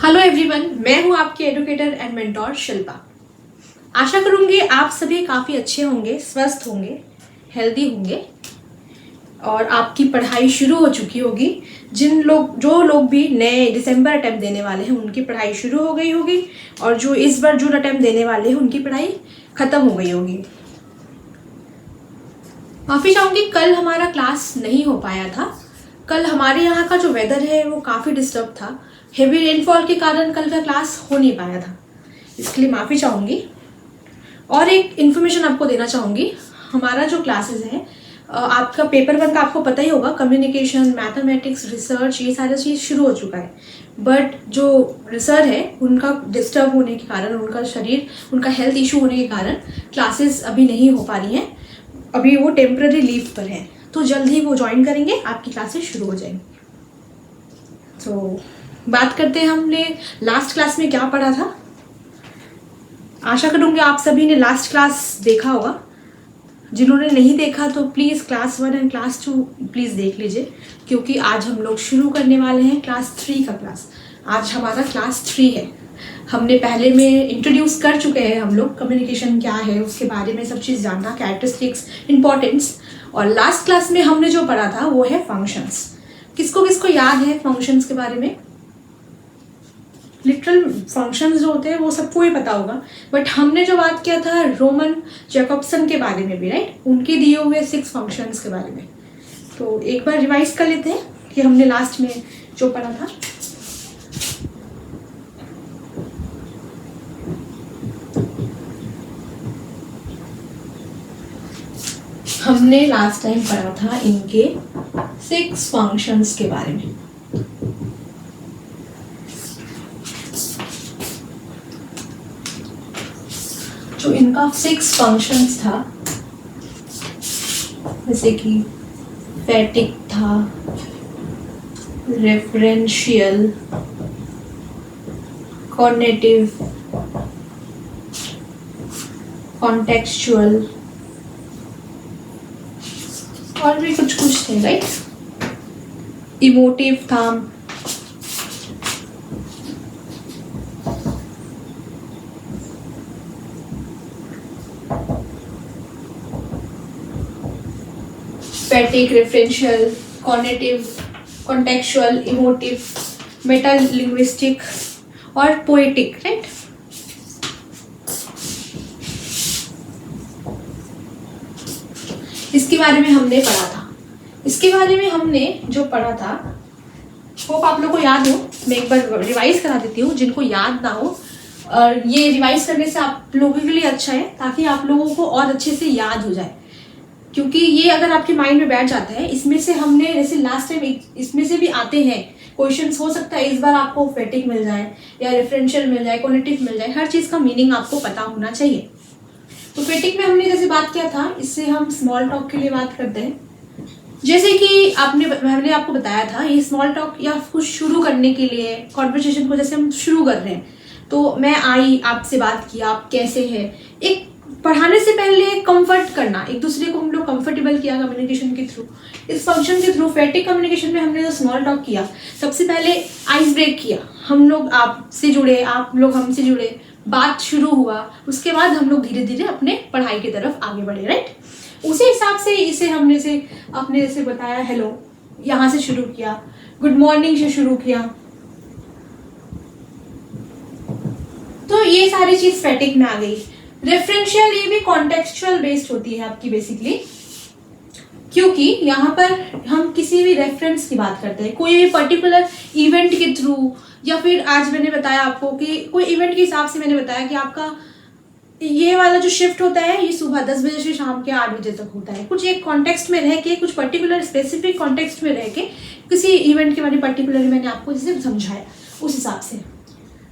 Hello everyone, मैं हूं आपकी एडुकेटर एंड मेंटोर शिल्पा। आशा करूंगी आप सभी काफ़ी अच्छे होंगे, स्वस्थ होंगे, हेल्दी होंगे और आपकी पढ़ाई शुरू हो चुकी होगी। जो लोग भी नए दिसंबर अटेम्प्ट देने वाले हैं उनकी पढ़ाई शुरू हो गई होगी और जो इस बार जून अटेम्प्ट देने वाले हैं उनकी पढ़ाई ख़त्म हो गई होगी। माफ़ी चाहूँगी, कल हमारा क्लास नहीं हो पाया था। कल हमारे यहाँ का जो वेदर है वो काफ़ी डिस्टर्ब था। हेवी रेनफॉल के कारण कल का क्लास हो नहीं पाया था, इसके लिए माफ़ी चाहूँगी। और एक इन्फॉर्मेशन आपको देना चाहूँगी, हमारा जो क्लासेस है आपका पेपर 1 का आपको पता ही होगा, कम्युनिकेशन, मैथमेटिक्स, रिसर्च, ये सारा चीज़ शुरू हो चुका है। बट जो सर है उनका डिस्टर्ब होने के कारण, उनका हेल्थ इशू होने के कारण क्लासेस अभी नहीं हो पा रही हैं। अभी वो टेम्पररी लीव पर हैं, तो जल्द ही वो ज्वाइन करेंगे, आपकी क्लासेस शुरू हो जाएंगी। तो बात करते हैं हमने लास्ट क्लास में क्या पढ़ा था। आशा करूँगी आप सभी ने लास्ट क्लास देखा होगा। जिन्होंने नहीं देखा तो please class 1 and class 2 please देख लीजिए, क्योंकि आज हम लोग शुरू करने वाले हैं क्लास 3 का क्लास। आज हमारा क्लास 3 है। हमने पहले में इंट्रोड्यूस कर चुके हैं हम लोग, कम्युनिकेशन क्या है उसके बारे में सब चीज़ जानना, कैरेक्टरिस्टिक्स, इंपॉर्टेंस। और लास्ट क्लास में हमने जो पढ़ा था वो है फंक्शंस। किसको किसको याद है फंक्शंस के बारे में? लिटरल फंक्शंस जो होते हैं वो सबको ही पता होगा, बट हमने जो बात किया था रोमन जैकबसन के बारे में भी, राइट, उनके दिए हुए 6 फंक्शंस के बारे में। तो एक बार रिवाइज कर लेते हैं कि हमने लास्ट में जो पढ़ा था। हमने लास्ट टाइम पढ़ा था इनके 6 फंक्शंस के बारे में। जो इनका 6 फंक्शंस था, जैसे कि फैटिक था, रेफरेंशियल, कॉग्निटिव, कॉन्टेक्चुअल और भी कुछ थे, राइट। इमोटिव था, phatic, referential, cognitive, contextual, emotive, metalinguistic और पोएटिक, राइट। इसके बारे में हमने पढ़ा था। इसके बारे में हमने जो पढ़ा था होप आप लोगों को याद हो। मैं एक बार रिवाइज करा देती हूँ जिनको याद ना हो, और ये रिवाइज करने से आप लोगों के लिए अच्छा है ताकि आप लोगों को और अच्छे से याद हो जाए, क्योंकि ये अगर आपके माइंड में बैठ जाता है। इसमें से हमने जैसे लास्ट टाइम इसमें से भी आते हैं क्वेश्चंस, हो सकता है इस बार आपको फैटिक मिल जाए या रेफरेंशियल मिल जाए, कॉग्निटिव मिल जाए। हर चीज़ का मीनिंग आपको पता होना चाहिए। तो फैटिक में हमने जैसे बात किया था, इससे हम स्मॉल टॉक के लिए बात करते हैं। जैसे कि मैंने आपको बताया था, ये स्मॉल टॉक या कुछ शुरू करने के लिए कॉन्वर्सेशन को जैसे हम शुरू कर रहे हैं, तो मैं आई, आपसे बात किया, आप कैसे हैं, एक पढ़ाने से पहले कंफर्ट करना, एक दूसरे को हम लोग कंफर्टेबल किया कम्युनिकेशन के थ्रू। इस फंक्शन के थ्रू फैटिक कम्युनिकेशन में हमने जो स्मॉल टॉक किया, सबसे पहले आइस ब्रेक किया, हम लोग आपसे जुड़े, आप लोग हमसे जुड़े, बात शुरू हुआ। उसके बाद हम लोग धीरे धीरे अपने पढ़ाई की तरफ आगे बढ़े, राइट। उसी हिसाब से इसे हमने अपने जैसे बताया, हेलो यहाँ से शुरू किया, गुड मॉर्निंग से शुरू किया। तो ये सारी चीज फैटिक में आ गई। रेफरेंशियल, ये भी कॉन्टेक्चुअल बेस्ड होती है आपकी बेसिकली, क्योंकि यहाँ पर हम किसी भी रेफरेंस की बात करते हैं, कोई भी पर्टिकुलर इवेंट के थ्रू, या फिर आज मैंने बताया आपको कि कोई इवेंट के हिसाब से मैंने बताया कि आपका ये वाला जो शिफ्ट होता है ये सुबह 10 बजे से शाम के 8 बजे तक होता है। कुछ एक कॉन्टेक्स्ट में रह के, कुछ पर्टिकुलर स्पेसिफिक कॉन्टेक्स्ट में रह के किसी इवेंट के बारे में पर्टिकुलरली मैंने आपको जैसे समझाया, उस हिसाब से।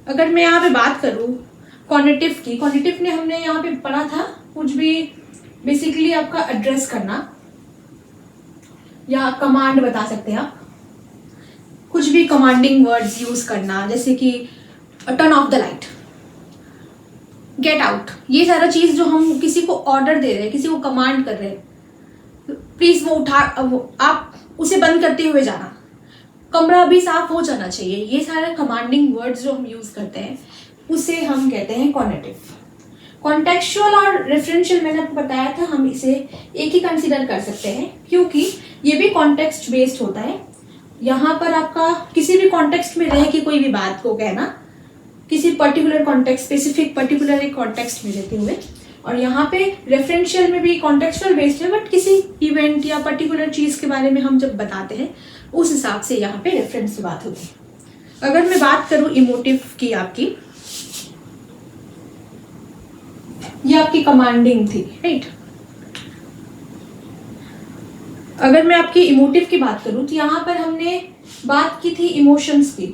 अगर मैं यहाँ पे बात करूँ कॉग्निटिव की, कॉग्निटिव ने हमने यहाँ पे पढ़ा था कुछ भी बेसिकली आपका एड्रेस करना या कमांड बता सकते हैं आप, कुछ भी कमांडिंग वर्ड्स यूज करना, जैसे कि turn off the light, get out, ये सारा चीज जो हम किसी को ऑर्डर दे रहे हैं, किसी को कमांड कर रहे हैं, प्लीज वो आप उसे बंद करते हुए जाना, कमरा भी साफ हो जाना चाहिए, ये सारे कमांडिंग वर्ड्स जो हम यूज करते हैं उसे हम कहते हैं कॉनेटिव। कॉन्टेक्चुअल और रेफरेंशियल मैंने आपको बताया था, हम इसे एक ही कंसीडर कर सकते हैं क्योंकि ये भी कॉन्टेक्स्ट बेस्ड होता है। यहाँ पर आपका किसी भी कॉन्टेक्स्ट में रह के कोई भी बात को कहना, किसी पर्टिकुलर कॉन्टेक्स्ट, स्पेसिफिक पर्टिकुलर एक कॉन्टेक्स्ट में रहते हुए, और यहाँ पे रेफरेंशियल में भी कॉन्टेक्चुअल बेस्ड है, बट किसी इवेंट या पर्टिकुलर चीज़ के बारे में हम जब बताते हैं उस हिसाब से यहाँ पे रेफरेंस की बात होती है। अगर मैं बात करूँ इमोटिव की, आपकी ये आपकी कमांडिंग थी, राइट। अगर मैं आपकी इमोटिव की बात करूं तो यहाँ पर हमने बात की थी इमोशंस की,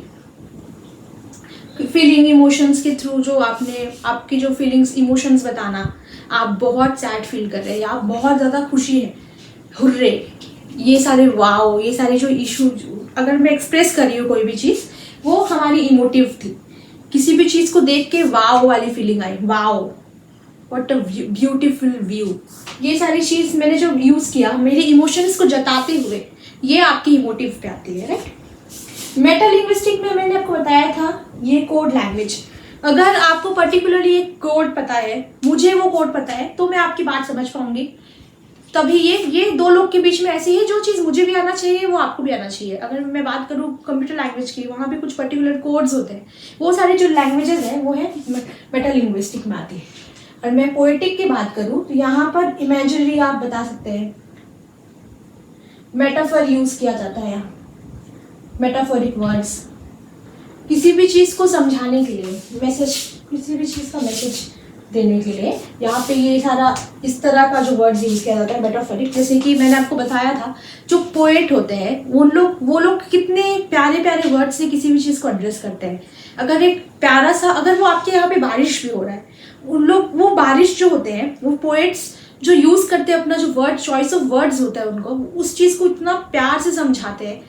फीलिंग इमोशंस के थ्रू जो आपकी जो फीलिंग्स इमोशंस बताना, आप बहुत सैड फील कर रहे हैं, आप बहुत ज़्यादा खुशी है, हुर्रे, ये सारे वाओ, ये सारे जो इशू अगर मैं एक्सप्रेस कर रही हूँ कोई भी चीज़, वो हमारी इमोटिव थी। किसी भी चीज़ को देख के वाओ वाली feeling I, wow what a beautiful view, ये सारी चीज़ मैंने जो यूज़ किया मेरे इमोशंस को जताते हुए, ये आपकी इमोटिव पे आती है, राइट। मेटालिंग्विस्टिक में मैंने आपको बताया था ये कोड लैंग्वेज। अगर आपको पर्टिकुलरली एक कोड पता है, मुझे वो कोड पता है, तो मैं आपकी बात समझ पाऊंगी। तभी ये दो लोग के बीच में ऐसी है, जो चीज़ मुझे भी आना चाहिए वो आपको भी आना चाहिए। अगर मैं बात करूँ कंप्यूटर लैंग्वेज की, वहाँ पे कुछ पर्टिकुलर कोड्स होते हैं, वो सारी जो लैंग्वेजेस हैं वो है मेटालिंग्विस्टिक में आती है। और मैं पोएटिक की बात करूँ तो यहाँ पर इमेजिनरी आप बता सकते हैं, मेटाफर यूज किया जाता है यहाँ, मेटाफोरिक वर्ड्स, किसी भी चीज़ को समझाने के लिए, मैसेज, किसी भी चीज़ का मैसेज देने के लिए यहाँ पे ये सारा इस तरह का जो वर्ड्स यूज किया जाता है मेटाफोरिक। जैसे कि मैंने आपको बताया था जो पोएट होते हैं वो लोग कितने प्यारे प्यारे वर्ड से किसी भी चीज़ को एड्रेस करते हैं। अगर एक प्यारा सा, अगर वो आपके यहाँ पे बारिश भी हो रहा है, उन लोग वो बारिश जो होते हैं, वो पोएट्स जो यूज़ करते हैं, अपना जो वर्ड चॉइस ऑफ वर्ड्स होता है उनको, उस चीज़ को इतना प्यार से समझाते हैं,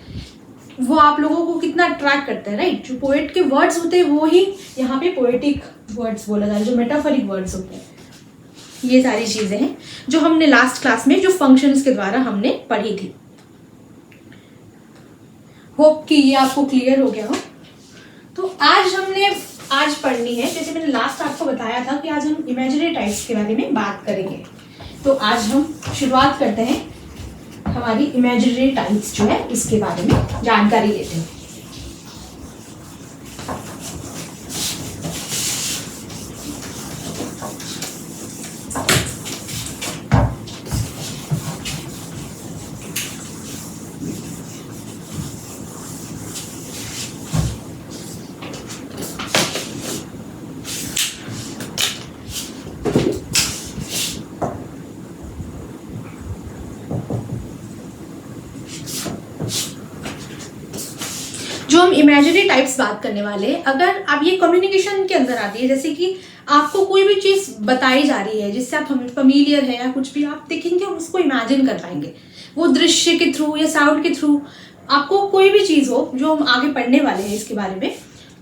वो आप लोगों को कितना अट्रैक्ट करता है, राइट। जो पोएट के वर्ड्स होते हैं वो ही यहाँ पे पोएटिक वर्ड्स बोला जाता है, जो मेटाफोरिक वर्ड्स होते हैं। ये सारी चीज़ें हैं जो हमने लास्ट क्लास में जो फंक्शंस के द्वारा हमने पढ़ी थी। होप कि ये आपको क्लियर हो गया हो। तो आज पढ़नी है, जैसे मैंने लास्ट आपको बताया था कि आज हम इमेजिनरी टाइप्स के बारे में बात करेंगे। तो आज हम शुरुआत करते हैं हमारी इमेजिनरी टाइप्स जो है इसके बारे में जानकारी लेते हैं। जो हम इमेजिनरी टाइप्स बात करने वाले हैं, अगर आप ये कम्युनिकेशन के अंदर आती है, जैसे कि आपको कोई भी चीज़ बताई जा रही है जिससे आप फैमिलियर है या कुछ भी आप देखेंगे और उसको इमेजिन कर पाएंगे, वो दृश्य के थ्रू या साउंड के थ्रू। आपको कोई भी चीज़ हो, जो हम आगे पढ़ने वाले हैं इसके बारे में,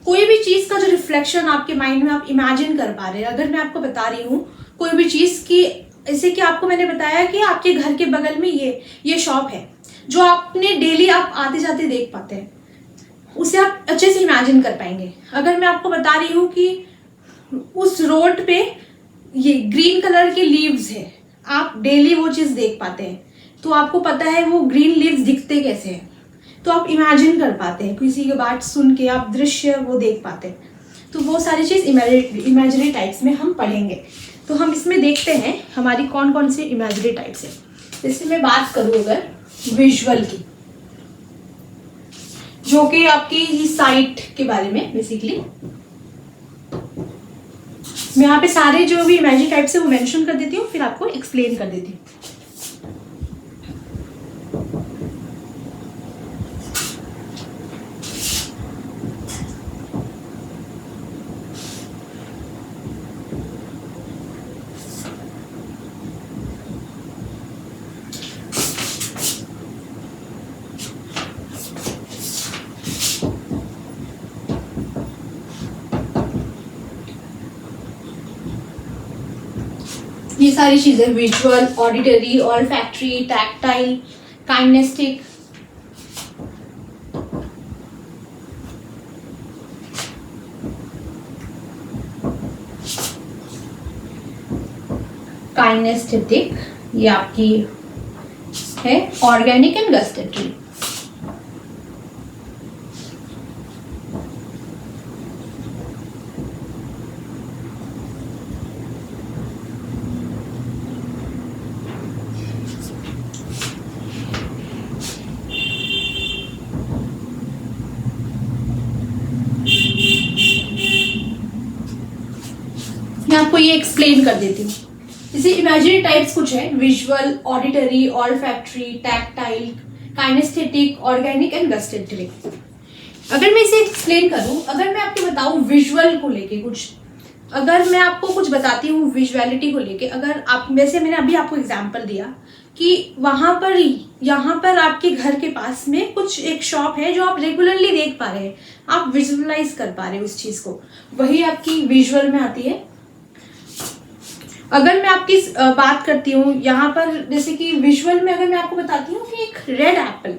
कोई भी चीज़ का जो रिफ्लेक्शन आपके माइंड में आप इमेजिन कर पा रहे हैं। अगर मैं आपको बता रही हूँ कोई भी चीज़ की, जैसे कि आपको मैंने बताया कि आपके घर के बगल में ये शॉप है जो आपने डेली आप आते जाते देख पाते हैं, उसे आप अच्छे से इमेजिन कर पाएंगे। अगर मैं आपको बता रही हूँ कि उस रोड पे ये ग्रीन कलर के लीव्स है, आप डेली वो चीज़ देख पाते हैं, तो आपको पता है वो ग्रीन लीव्स दिखते कैसे हैं, तो आप इमेजिन कर पाते हैं, किसी की बात सुन के आप दृश्य वो देख पाते हैं। तो वो सारी चीज़ इमेजिनरी टाइप्स में हम पढ़ेंगे। तो हम इसमें देखते हैं हमारी कौन कौन सी इमेजिनरी टाइप्स है। जैसे मैं बात करूँ अगर विजुअल की, जो कि आपकी साइट के बारे में, बेसिकली मैं यहाँ पे सारे जो भी इमेजिनरी टाइप्स है वो मेंशन कर देती हूँ, फिर आपको एक्सप्लेन कर देती हूँ। ये सारी चीज़ें visual, auditory, olfactory, tactile, kinaesthetic, kinaesthetic, ये आपकी है ऑर्गेनिक एंड गस्टेटरी। मैं आपको ये एक्सप्लेन कर देती हूँ। जैसे इमेजिनरी टाइप्स कुछ है, visual, auditory, olfactory, tactile, kinaesthetic, organic and gustatory. अगर मैं इसे एक्सप्लेन करूँ, अगर मैं आपको बताऊँ विजुअल को लेके कुछ, अगर मैं आपको कुछ बताती हूँ विजुअलिटी को लेके, अगर आप, वैसे मैंने अभी आपको एग्जांपल दिया कि वहाँ पर, यहाँ पर आपके घर के पास में कुछ एक शॉप है जो आप रेगुलरली देख पा रहे हैं, आप विजुअलाइज कर पा रहे हैं उस चीज़ को, वही आपकी विजुअल में आती है। अगर मैं आपकी बात करती हूँ यहाँ पर, जैसे कि विजुअल में अगर मैं आपको बताती हूँ कि एक रेड एप्पल,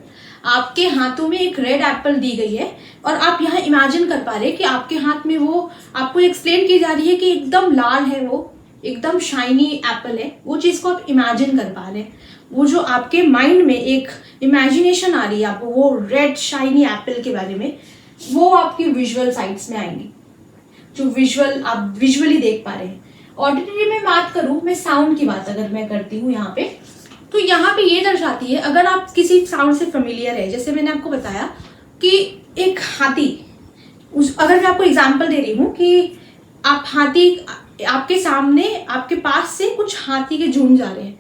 आपके हाथों में एक रेड एप्पल दी गई है और आप यहाँ इमेजिन कर पा रहे हैं कि आपके हाथ में वो, आपको एक्सप्लेन की जा रही है कि एकदम लाल है, वो एकदम शाइनी एप्पल है, वो चीज़ को आप इमेजिन कर पा रहे हैं। वो जो आपके माइंड में एक इमेजिनेशन आ रही है आपको वो रेड शाइनी एप्पल के बारे में, वो आपकी विजुअल साइड्स में आएंगी, जो विजुअल आप विजुअली देख पा रहे हैं। ऑडिटरी में बात करूं, मैं साउंड की बात अगर मैं करती हूँ यहाँ पे, तो यहाँ पे ये दर्शाती है, अगर आप किसी साउंड से फेमिलियर है, जैसे मैंने आपको बताया कि एक हाथी, अगर मैं आपको एग्जांपल दे रही हूँ कि आप हाथी, आपके सामने, आपके पास से कुछ हाथी के झुंड जा रहे हैं,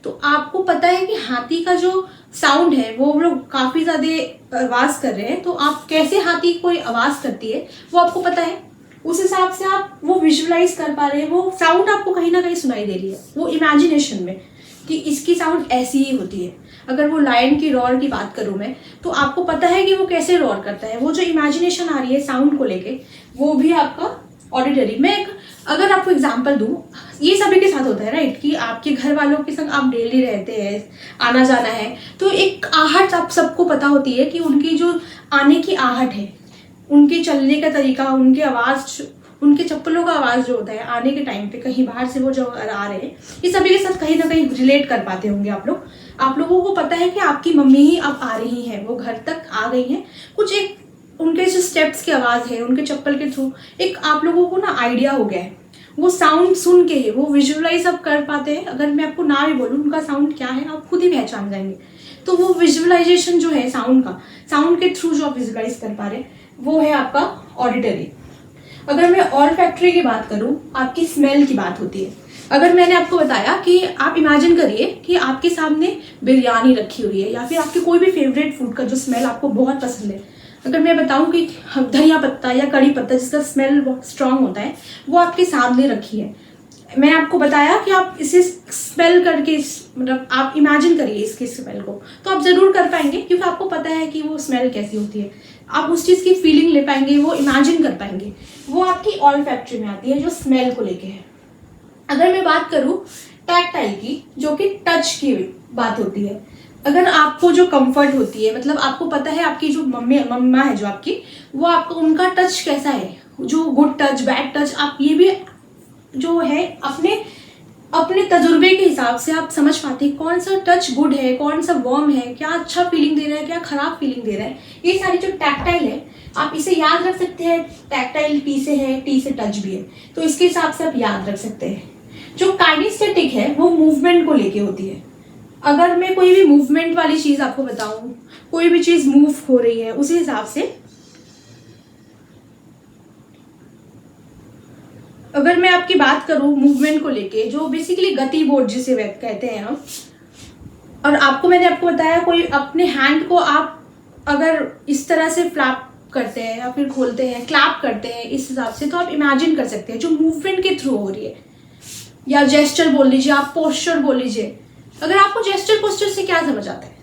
तो आपको पता है कि हाथी का जो साउंड है वो लोग काफ़ी ज़्यादा आवाज़ कर रहे हैं, तो आप कैसे हाथी कोई आवाज़ करती है वो आपको पता है, उस हिसाब से आप वो विजुअलाइज कर पा रहे हैं, वो साउंड आपको कहीं ना कहीं सुनाई दे रही है, वो इमेजिनेशन में कि इसकी साउंड ऐसी ही होती है। अगर वो लायन की रॉर की बात करूँ मैं, तो आपको पता है कि वो कैसे रॉर करता है, वो जो इमेजिनेशन आ रही है साउंड को लेके, वो भी आपका ऑडिटरी। मैं एक अगर आपको एग्जांपल दूँ, ये सभी के साथ होता है राइट, कि आपके घर वालों के संग आप डेली रहते हैं, आना जाना है, तो एक आहट आप सबको पता होती है कि उनकी जो आने की आहट है, उनके चलने का तरीका, उनकी आवाज़, उनके चप्पलों का आवाज़ जो होता है आने के टाइम पे, कहीं बाहर से वो जो आ रहे हैं, ये सभी के साथ कहीं ना कहीं रिलेट कर पाते होंगे आप लोग। आप लोगों को पता है कि आपकी मम्मी ही अब आ रही हैं, वो घर तक आ गई हैं, कुछ एक उनके जो स्टेप्स की आवाज़ है, उनके चप्पल के थ्रू एक आप लोगों को ना आइडिया हो गया है, वो साउंड सुन के ही वो विजुअलाइज आप कर पाते हैं। अगर मैं आपको ना भी बोलूँ उनका साउंड क्या है, आप खुद ही पहचान जाएंगे। तो वो विजुअलाइजेशन जो है साउंड का, साउंड के थ्रू जो आप विजुअलाइज कर पा रहे हैं, वो है आपका ऑडिटरी। अगर मैं ऑल्फैक्टरी की बात करूं, आपकी स्मेल की बात होती है। अगर मैंने आपको बताया कि आप इमेजिन करिए कि आपके सामने बिरयानी रखी हुई है, या फिर आपके कोई भी फेवरेट फूड का जो स्मेल आपको बहुत पसंद है, अगर मैं बताऊं कि धनिया पत्ता या कड़ी पत्ता जिसका स्मेल बहुत स्ट्रांग होता है, वो आपके सामने रखी है, मैं आपको बताया कि आप इसे स्मेल करके, मतलब आप इमेजिन करिए इसकी स्मेल को, तो आप ज़रूर कर पाएंगे, क्योंकि आपको पता है कि वो स्मेल कैसी होती है, आप उस चीज़ की फीलिंग ले पाएंगे, वो इमेजिन कर पाएंगे। वो आपकी ऑल्फैक्टरी में आती है, जो स्मेल को लेके है। अगर मैं बात करूँ टैक्टाइल की, जो कि टच की बात होती है, अगर आपको जो कंफर्ट होती है, मतलब आपको पता है आपकी जो मम्मा है जो आपकी, वो आपको उनका टच कैसा है, जो गुड टच, बैड टच, आप ये भी जो है अपने तजुर्बे के हिसाब से आप समझ पाते हैं कौन सा टच गुड है, कौन सा वार्म है, क्या अच्छा फीलिंग दे रहा है, क्या खराब फीलिंग दे रहा है। ये सारी जो टैक्टाइल है, आप इसे याद रख सकते हैं। टैक्टाइल टी से है, टी से टच भी है, तो इसके हिसाब से आप याद रख सकते हैं। जो काइनेस्थेटिक है वो मूवमेंट को लेके होती है। अगर मैं कोई भी मूवमेंट वाली चीज़ आपको बताऊं, कोई भी चीज़ मूव हो रही है, उसी हिसाब से अगर मैं आपकी बात करूं मूवमेंट को लेके, जो बेसिकली गति बोर्ड जिसे कहते हैं हम, और आपको मैंने आपको बताया कोई अपने हैंड को आप अगर इस तरह से फ्लैप करते हैं या फिर खोलते हैं, क्लैप करते हैं इस हिसाब से, तो आप इमेजिन कर सकते हैं जो मूवमेंट के थ्रू हो रही है। या जेस्चर बोल लीजिए, आप पोस्चर बोल लीजिए। अगर आपको जेस्चर पोस्चर से क्या समझ आता है,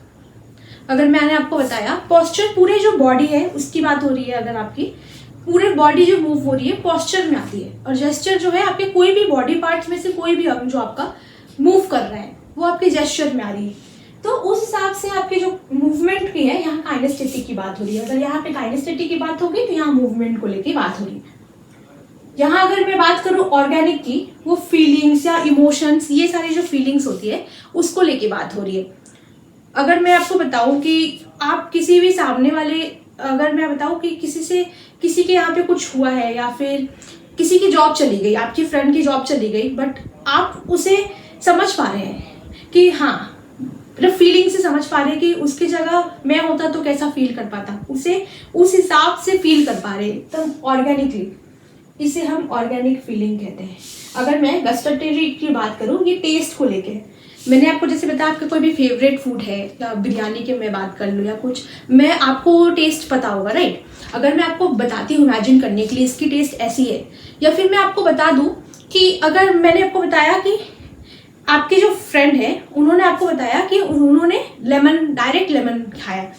अगर मैंने आपको बताया पोस्चर पूरे जो बॉडी है उसकी बात हो रही है, अगर आपकी पूरे बॉडी जो मूव हो रही है पोस्चर में आती है, और जेस्चर जो है आपके कोई भी बॉडी पार्ट्स में से कोई भी अंग जो आपका मूव कर रहा है वो आपके जेस्चर में आ रही है। तो उस हिसाब से आपके जो मूवमेंट की है, यहाँ काइनेस्थेटिक की बात हो रही है। अगर यहाँ पे काइनेस्थेटिक की बात होगी तो यहाँ मूवमेंट को लेके बात हो रही है। यहाँ अगर मैं बात करूँ ऑर्गेनिक की, वो फीलिंग्स या इमोशंस, ये सारी जो फीलिंग्स होती है उसको लेके बात हो रही है। अगर मैं आपको बताऊं कि आप किसी भी सामने वाले, अगर मैं बताऊं कि किसी के यहाँ पे कुछ हुआ है या फिर किसी की जॉब चली गई, आपकी फ्रेंड की जॉब चली गई, बट आप उसे समझ पा रहे हैं कि हाँ, मतलब फीलिंग से समझ पा रहे हैं कि उसकी जगह मैं होता तो कैसा फील कर पाता, उसे उस हिसाब से फील कर पा रहे तो ऑर्गेनिकली, इसे हम ऑर्गेनिक फीलिंग कहते हैं। अगर मैं गस्टेटरी की बात करूँ, ये टेस्ट को लेके, मैंने आपको जैसे बताया आपका कोई भी फेवरेट फूड है या बिरयानी की मैं बात कर लूँ या कुछ, मैं आपको टेस्ट पता होगा, राइट। अगर मैं आपको बताती हूँ इमेजिन करने के लिए इसकी टेस्ट ऐसी है, या फिर मैं आपको बता दूँ कि अगर मैंने आपको बताया कि आपके जो फ्रेंड है उन्होंने आपको बताया कि उन्होंने डायरेक्ट लेमन खाया,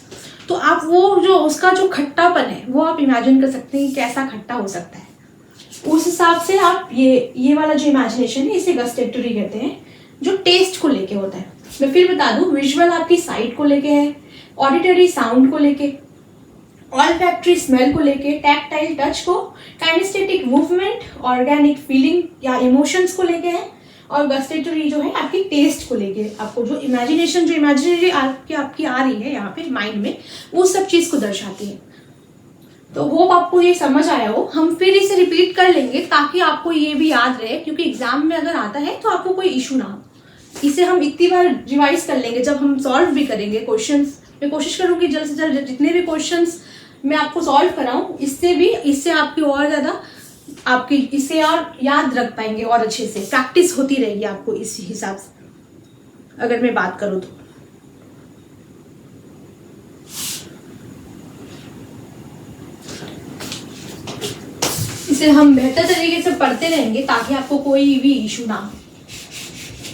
तो आप वो जो उसका जो खट्टापन है वो आप इमेजिन कर सकते हैं कैसा खट्टा हो सकता है। उस हिसाब से आप ये वाला जो इमेजिनेशन है इसे गस्टेटरी कहते हैं, जो टेस्ट को लेके होता है। मैं फिर बता दूं, विजुअल आपकी साइट को लेके है, ऑडिटरी साउंड को लेके, ऑल्फैक्टरी स्मेल को लेके, टैक्टाइल टच को, काइनेस्थेटिक मूवमेंट, ऑर्गेनिक फीलिंग या इमोशंस को लेके है, और गस्टेटरी जो है आपकी टेस्ट को लेके, आपको जो इमेजिनेशन, जो इमेजिनरी आपकी आ रही है यहाँ पे माइंड में, वो सब चीज को दर्शाती है। तो होप आपको ये समझ आया हो। हम फिर इसे रिपीट कर लेंगे ताकि आपको ये भी याद रहे, क्योंकि एग्जाम में अगर आता है तो आपको कोई इशू ना हो। इसे हम इतनी बार रिवाइज कर लेंगे जब हम सॉल्व भी करेंगे क्वेश्चंस। मैं कोशिश करूंगी जल्द से जल्द जितने भी क्वेश्चंस मैं आपको सॉल्व कराऊं, इससे आपकी और ज्यादा इसे और याद रख पाएंगे और अच्छे से प्रैक्टिस होती रहेगी आपको इस हिसाब से, अगर मैं बात करूं तो। इसे हम बेहतर तरीके से पढ़ते रहेंगे ताकि आपको कोई भी इशू ना हो।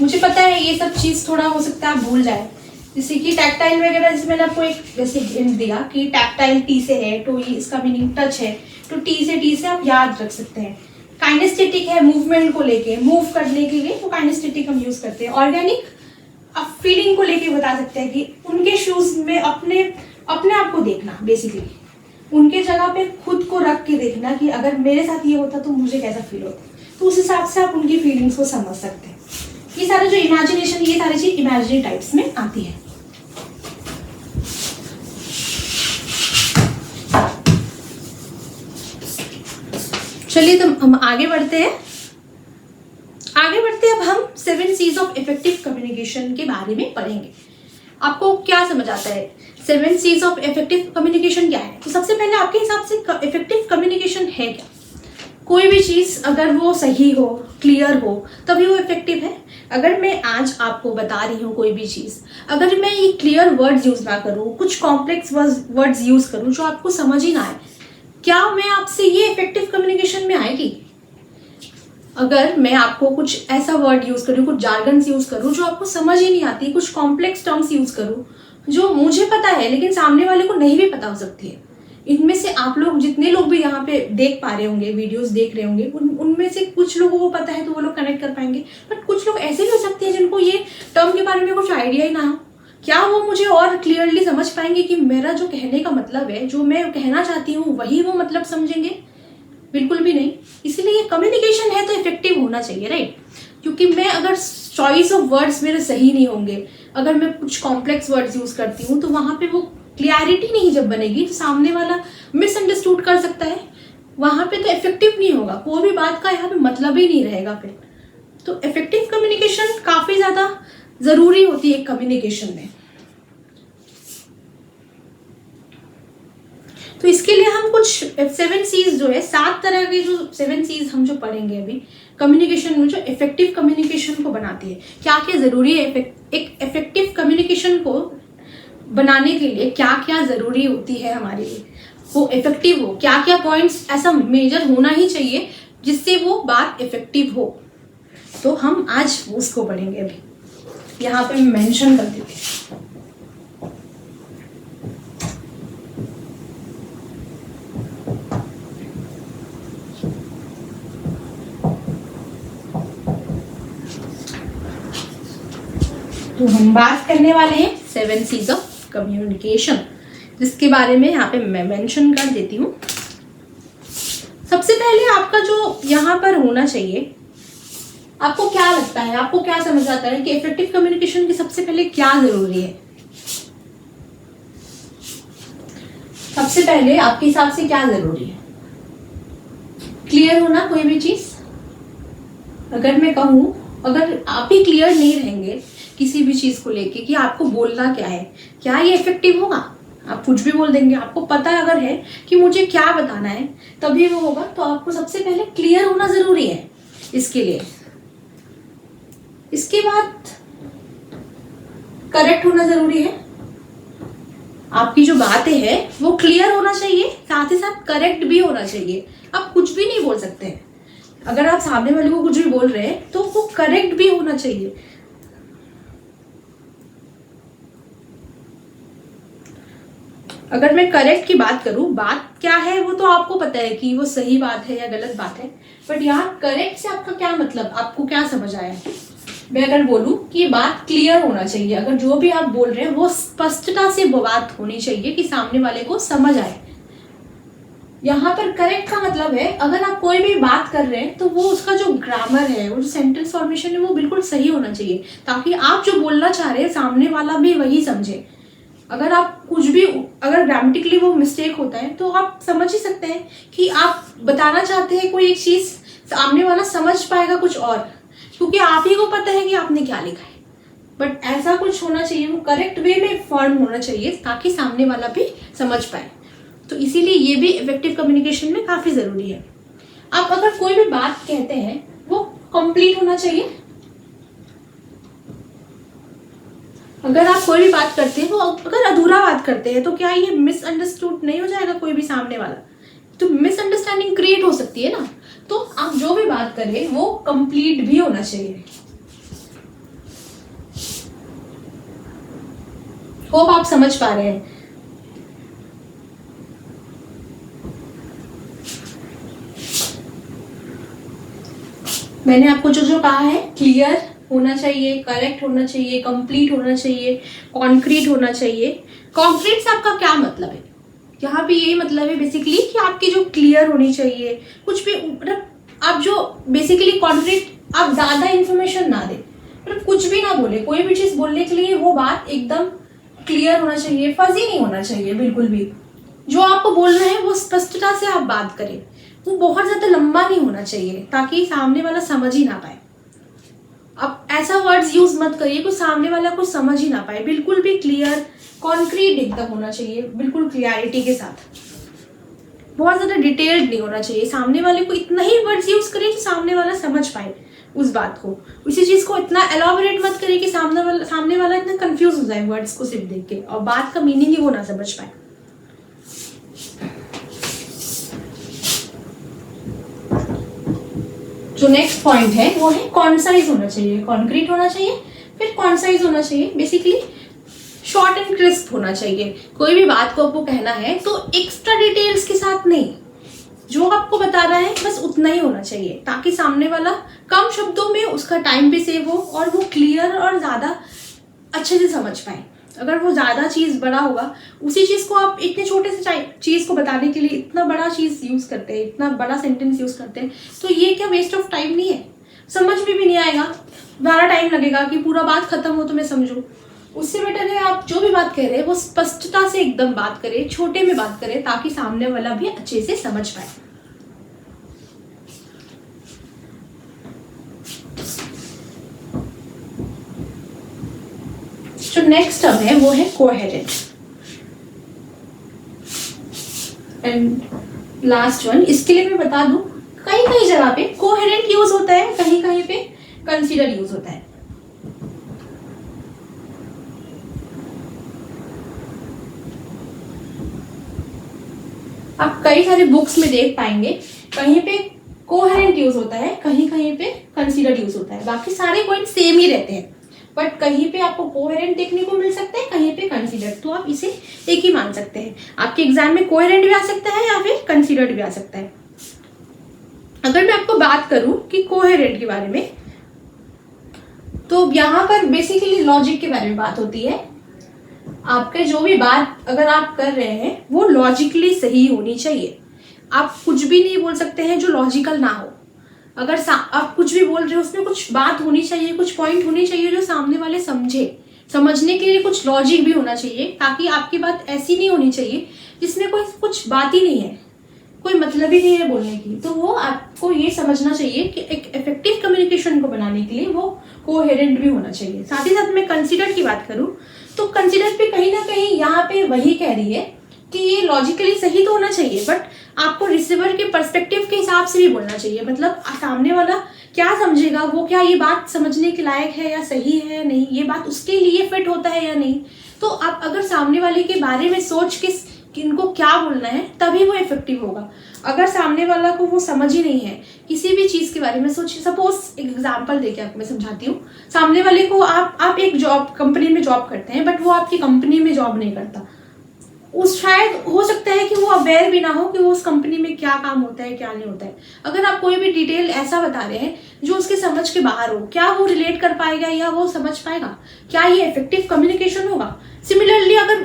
मुझे पता है ये सब चीज थोड़ा हो सकता है आप भूल जाए, जैसे कि टैक्टाइल वगैरह, जैसे मैंने आपको एक जैसे हिंट दिया कि टैक्टाइल टी से है तो ये इसका मीनिंग टच है, तो टी से आप याद रख सकते हैं। काइनेस्थेटिक है मूवमेंट को लेके, मूव करने के लिए, तो काइनेस्थेटिक हम यूज करते हैं। ऑर्गेनिक आप फीलिंग को लेके बता सकते हैं कि उनके शूज में अपने आप को देखना, बेसिकली उनके जगह पे खुद को रख के देखना कि अगर मेरे साथ ये होता तो मुझे कैसा फील होता, तो उस हिसाब से आप उनकी फीलिंग्स को समझ सकते हैं। ये सारा जो इमेजिनेशन, ये सारी चीज इमेजिनरी टाइप्स में आती है। चलिए तो हम आगे बढ़ते हैं। अब हम 7 C's ऑफ इफेक्टिव कम्युनिकेशन के बारे में पढ़ेंगे। आपको क्या समझ आता है 7 C's ऑफ इफेक्टिव कम्युनिकेशन क्या है? तो सबसे पहले आपके हिसाब से इफेक्टिव कम्युनिकेशन है क्या? कोई भी चीज अगर वो सही हो, क्लियर हो, तभी वो इफेक्टिव है। अगर मैं आज आपको बता रही हूँ कोई भी चीज, अगर मैं ये क्लियर वर्ड्स यूज ना करूँ, कुछ कॉम्प्लेक्स वर्ड्स यूज करूँ जो आपको समझ ही ना आए, क्या मैं आपसे ये इफेक्टिव कम्युनिकेशन में आएगी? अगर मैं आपको कुछ ऐसा वर्ड यूज करूँ, कुछ जार्गन्स यूज करूँ जो आपको समझ ही नहीं आती, कुछ कॉम्प्लेक्स टर्म्स यूज करूँ जो मुझे पता है लेकिन सामने वाले को नहीं भी पता हो सकती है। इनमें से आप लोग जितने लोग भी यहाँ पे देख पा रहे होंगे, वीडियोस देख रहे होंगे, उनमें से कुछ लोगों को पता है तो वो लोग कनेक्ट कर पाएंगे, बट कुछ लोग ऐसे भी हो सकते हैं जिनको ये टर्म के बारे में कुछ आइडिया ही ना हो। क्या वो मुझे और क्लियरली समझ पाएंगे कि मेरा जो कहने का मतलब है, जो मैं कहना चाहती हूँ, वही वो मतलब समझेंगे? बिल्कुल भी नहीं। इसीलिए कम्युनिकेशन है तो इफेक्टिव होना चाहिए, राइट? क्योंकि मैं अगर चॉइस ऑफ वर्ड्स मेरे सही नहीं होंगे, अगर मैं कुछ कॉम्प्लेक्स वर्ड्स यूज करती हूँ, तो वहां पे वो क्लियरिटी नहीं जब बनेगी तो सामने वाला मिसअंडरस्टूड कर सकता है, वहां पे तो इफेक्टिव नहीं होगा, कोई भी बात का यहाँ पे मतलब ही नहीं रहेगा फिर। तो इफेक्टिव कम्युनिकेशन काफी ज्यादा जरूरी होती है कम्युनिकेशन में। तो इसके लिए हम कुछ 7 C's जो है, 7 तरह के जो 7 C's हम जो पढ़ेंगे अभी कम्युनिकेशन में, जो इफेक्टिव कम्युनिकेशन को बनाती है। क्या क्या जरूरी है एक इफेक्टिव कम्युनिकेशन को बनाने के लिए, क्या क्या जरूरी होती है हमारे लिए, वो इफेक्टिव हो, क्या क्या पॉइंट्स ऐसा मेजर होना ही चाहिए जिससे वो बात इफेक्टिव हो। तो हम आज उसको पढ़ेंगे। अभी यहाँ पे मेंशन कर देते हैं। तो हम बात करने वाले हैं 7 C's ऑफ कम्युनिकेशन, जिसके बारे में यहाँ पे मैं मेंशन कर देती हूँ। सबसे पहले आपका जो यहाँ पर होना चाहिए, आपको क्या लगता है, आपको क्या समझ आता है कि इफेक्टिव कम्युनिकेशन की सबसे पहले क्या जरूरी है? सबसे पहले आपके हिसाब से क्या जरूरी है? क्लियर होना कोई भी चीज। अगर मैं कहूँ, अगर आप ही क्लियर नहीं रहेंगे किसी भी चीज को लेके कि आपको बोलना क्या है, क्या ये इफेक्टिव होगा? आप कुछ भी बोल देंगे। आपको पता अगर है कि मुझे क्या बताना है तभी वो होगा। तो आपको सबसे पहले क्लियर होना जरूरी है इसके लिए। इसके बाद करेक्ट होना जरूरी है। आपकी जो बातें हैं वो क्लियर होना चाहिए, साथ ही साथ करेक्ट भी होना चाहिए। आप कुछ भी नहीं बोल सकते हैं। अगर आप सामने वाले को कुछ भी बोल रहे हैं तो वो करेक्ट भी होना चाहिए। अगर मैं करेक्ट की बात करूं, बात क्या है वो तो आपको पता है कि वो सही बात है या गलत बात है, बट यहाँ करेक्ट से आपका क्या मतलब, आपको क्या समझ आया? मैं अगर बोलूं कि ये बात क्लियर होना चाहिए, अगर जो भी आप बोल रहे हैं वो स्पष्टता से बात होनी चाहिए कि सामने वाले को समझ आए। यहाँ पर करेक्ट का मतलब है, अगर आप कोई भी बात कर रहे हैं तो वो उसका जो ग्रामर है, वो जो सेंटेंस फॉर्मेशन है वो बिल्कुल सही होना चाहिए, ताकि आप जो बोलना चाह रहे हैं सामने वाला भी वही समझे। अगर आप कुछ भी, अगर ग्रामेटिकली वो मिस्टेक होता है तो आप समझ ही सकते हैं कि आप बताना चाहते हैं कोई एक चीज, सामने वाला समझ पाएगा कुछ और, क्योंकि आप ही को पता है कि आपने क्या लिखा है। बट ऐसा कुछ होना चाहिए, वो करेक्ट वे में फॉर्म होना चाहिए ताकि सामने वाला भी समझ पाए। तो इसीलिए ये भी इफेक्टिव कम्युनिकेशन में काफी जरूरी है। आप अगर कोई भी बात कहते हैं वो कंप्लीट होना चाहिए। अगर आप कोई भी बात करते हैं, वो अगर अधूरा बात करते हैं तो क्या ये मिसअंडरस्टूड नहीं हो जाएगा कोई भी सामने वाला? तो मिसअंडरस्टैंडिंग क्रिएट हो सकती है ना। तो आप जो भी बात करें वो कंप्लीट भी होना चाहिए। होप आप समझ पा रहे हैं। मैंने आपको जो जो कहा है, क्लियर होना चाहिए, करेक्ट होना चाहिए, कंप्लीट होना चाहिए, कॉन्क्रीट होना चाहिए। कॉन्क्रीट से आपका क्या मतलब है? यहाँ पे यही मतलब है बेसिकली कि आपकी जो क्लियर होनी चाहिए, कुछ भी मतलब आप जो बेसिकली कॉन्क्रीट, आप ज्यादा इंफॉर्मेशन ना दें, मतलब कुछ भी ना बोले। कोई भी चीज बोलने के लिए वो बात एकदम क्लियर होना चाहिए, फजी नहीं होना चाहिए बिल्कुल भी। जो आपको बोलना है वो स्पष्टता से आप बात करें। वो बहुत ज्यादा लंबा नहीं होना चाहिए ताकि सामने वाला समझ ही ना पाए। आप ऐसा वर्ड्स यूज मत करिए कि सामने वाला कुछ समझ ही ना पाए। बिल्कुल भी क्लियर, कॉन्क्रीट एकदम होना चाहिए, बिल्कुल क्लियरिटी के साथ। बहुत ज्यादा डिटेल्ड नहीं होना चाहिए। सामने वाले को इतना ही वर्ड्स यूज करिए कि सामने वाला समझ पाए उस बात को। उसी चीज को इतना एलॉबरेट मत करिए कि सामने वाला इतना कंफ्यूज हो जाए वर्ड्स को सिर्फ देख के, और बात का मीनिंग ही वो ना समझ पाए। जो नेक्स्ट पॉइंट है वो है कॉन्साइज होना चाहिए। कॉन्क्रीट होना चाहिए, फिर कॉन्साइज होना चाहिए। बेसिकली शॉर्ट एंड क्रिस्प होना चाहिए। कोई भी बात को आपको कहना है तो एक्स्ट्रा डिटेल्स के साथ नहीं, जो आपको बताना है बस उतना ही होना चाहिए, ताकि सामने वाला कम शब्दों में उसका टाइम भी सेव हो और वो क्लियर और ज्यादा अच्छे से समझ पाए। अगर वो ज्यादा चीज बड़ा होगा, उसी चीज को आप इतने छोटे से चीज को बताने के लिए इतना बड़ा चीज यूज करते हैं, इतना बड़ा सेंटेंस यूज करते हैं, तो ये क्या वेस्ट ऑफ टाइम नहीं है? समझ में भी नहीं आएगा, ज्यादा टाइम लगेगा कि पूरा बात खत्म हो तो मैं समझूं। उससे बेटर है आप जो भी बात कह रहे हैं वो स्पष्टता से एकदम बात करें, छोटे में बात करें, ताकि सामने वाला भी अच्छे से समझ पाए। जो नेक्स्ट अब है वो है कोहेरेंट एंड लास्ट वन। इसके लिए मैं बता दूं, कहीं कहीं जगह पे कोहेरेंट यूज होता है, कहीं कहीं पे कंसीडर यूज होता है। आप कई सारे बुक्स में देख पाएंगे, कहीं पे कोहेरेंट यूज होता है, कहीं कहीं पे कंसीडर यूज होता है। बाकी सारे पॉइंट सेम ही रहते हैं, बट कहीं पे आपको कोहेरेंट देखने को मिल सकता है, कहीं पे कंसीडर। तो आप इसे एक ही मान सकते हैं। आपके एग्जाम में कोहेरेंट भी आ सकता है या फिर कंसीडर्ड भी आ सकता है। अगर मैं आपको बात करूं कि कोहेरेंट के बारे में, तो यहाँ पर बेसिकली लॉजिक के बारे में बात होती है। आपके जो भी बात अगर आप कर रहे हैं वो लॉजिकली सही होनी चाहिए। आप कुछ भी नहीं बोल सकते हैं जो लॉजिकल ना हो। अगर आप कुछ भी बोल रहे हो उसमें कुछ बात होनी चाहिए, कुछ पॉइंट होनी चाहिए जो सामने वाले समझे। समझने के लिए कुछ लॉजिक भी होना चाहिए, ताकि आपकी बात ऐसी नहीं होनी चाहिए जिसमें कोई कुछ बात ही नहीं है, कोई मतलब ही नहीं है बोलने की। तो वो आपको ये समझना चाहिए कि एक इफेक्टिव कम्युनिकेशन को बनाने के लिए वो कोहेरेंट भी होना चाहिए। साथ ही साथ मैं कंसीडर की बात करूँ तो कंसीडर भी कहीं ना कहीं यहाँ पे वही कह रही है कि ये लॉजिकली सही तो होना चाहिए, बट आपको रिसीवर के पर्सपेक्टिव के हिसाब से भी बोलना चाहिए। मतलब सामने वाला क्या समझेगा, वो क्या ये बात समझने के लायक है या सही है नहीं, ये बात उसके लिए फिट होता है या नहीं। तो आप अगर सामने वाले के बारे में सोच के कि इनको क्या बोलना है तभी वो इफेक्टिव होगा। अगर सामने वाला को वो समझ ही नहीं है किसी भी चीज़ के बारे में, सोचिए सपोज एक एग्जांपल देके आपको मैं समझाती हूँ। सामने वाले को आप एक जॉब कंपनी में जॉब करते हैं, बट वो आपकी कंपनी में जॉब नहीं करता। उस शायद हो सकता है कि वो अवेयर भी ना हो कि वो उस कंपनी में क्या काम होता है क्या नहीं होता है। अगर आप कोई भी डिटेल ऐसा बता रहे हैं जो उसके समझ के बाहर हो, क्या वो रिलेट कर पाएगा या वो समझ पाएगा, क्या ये इफेक्टिव कम्युनिकेशन होगा। सिमिलरली अगर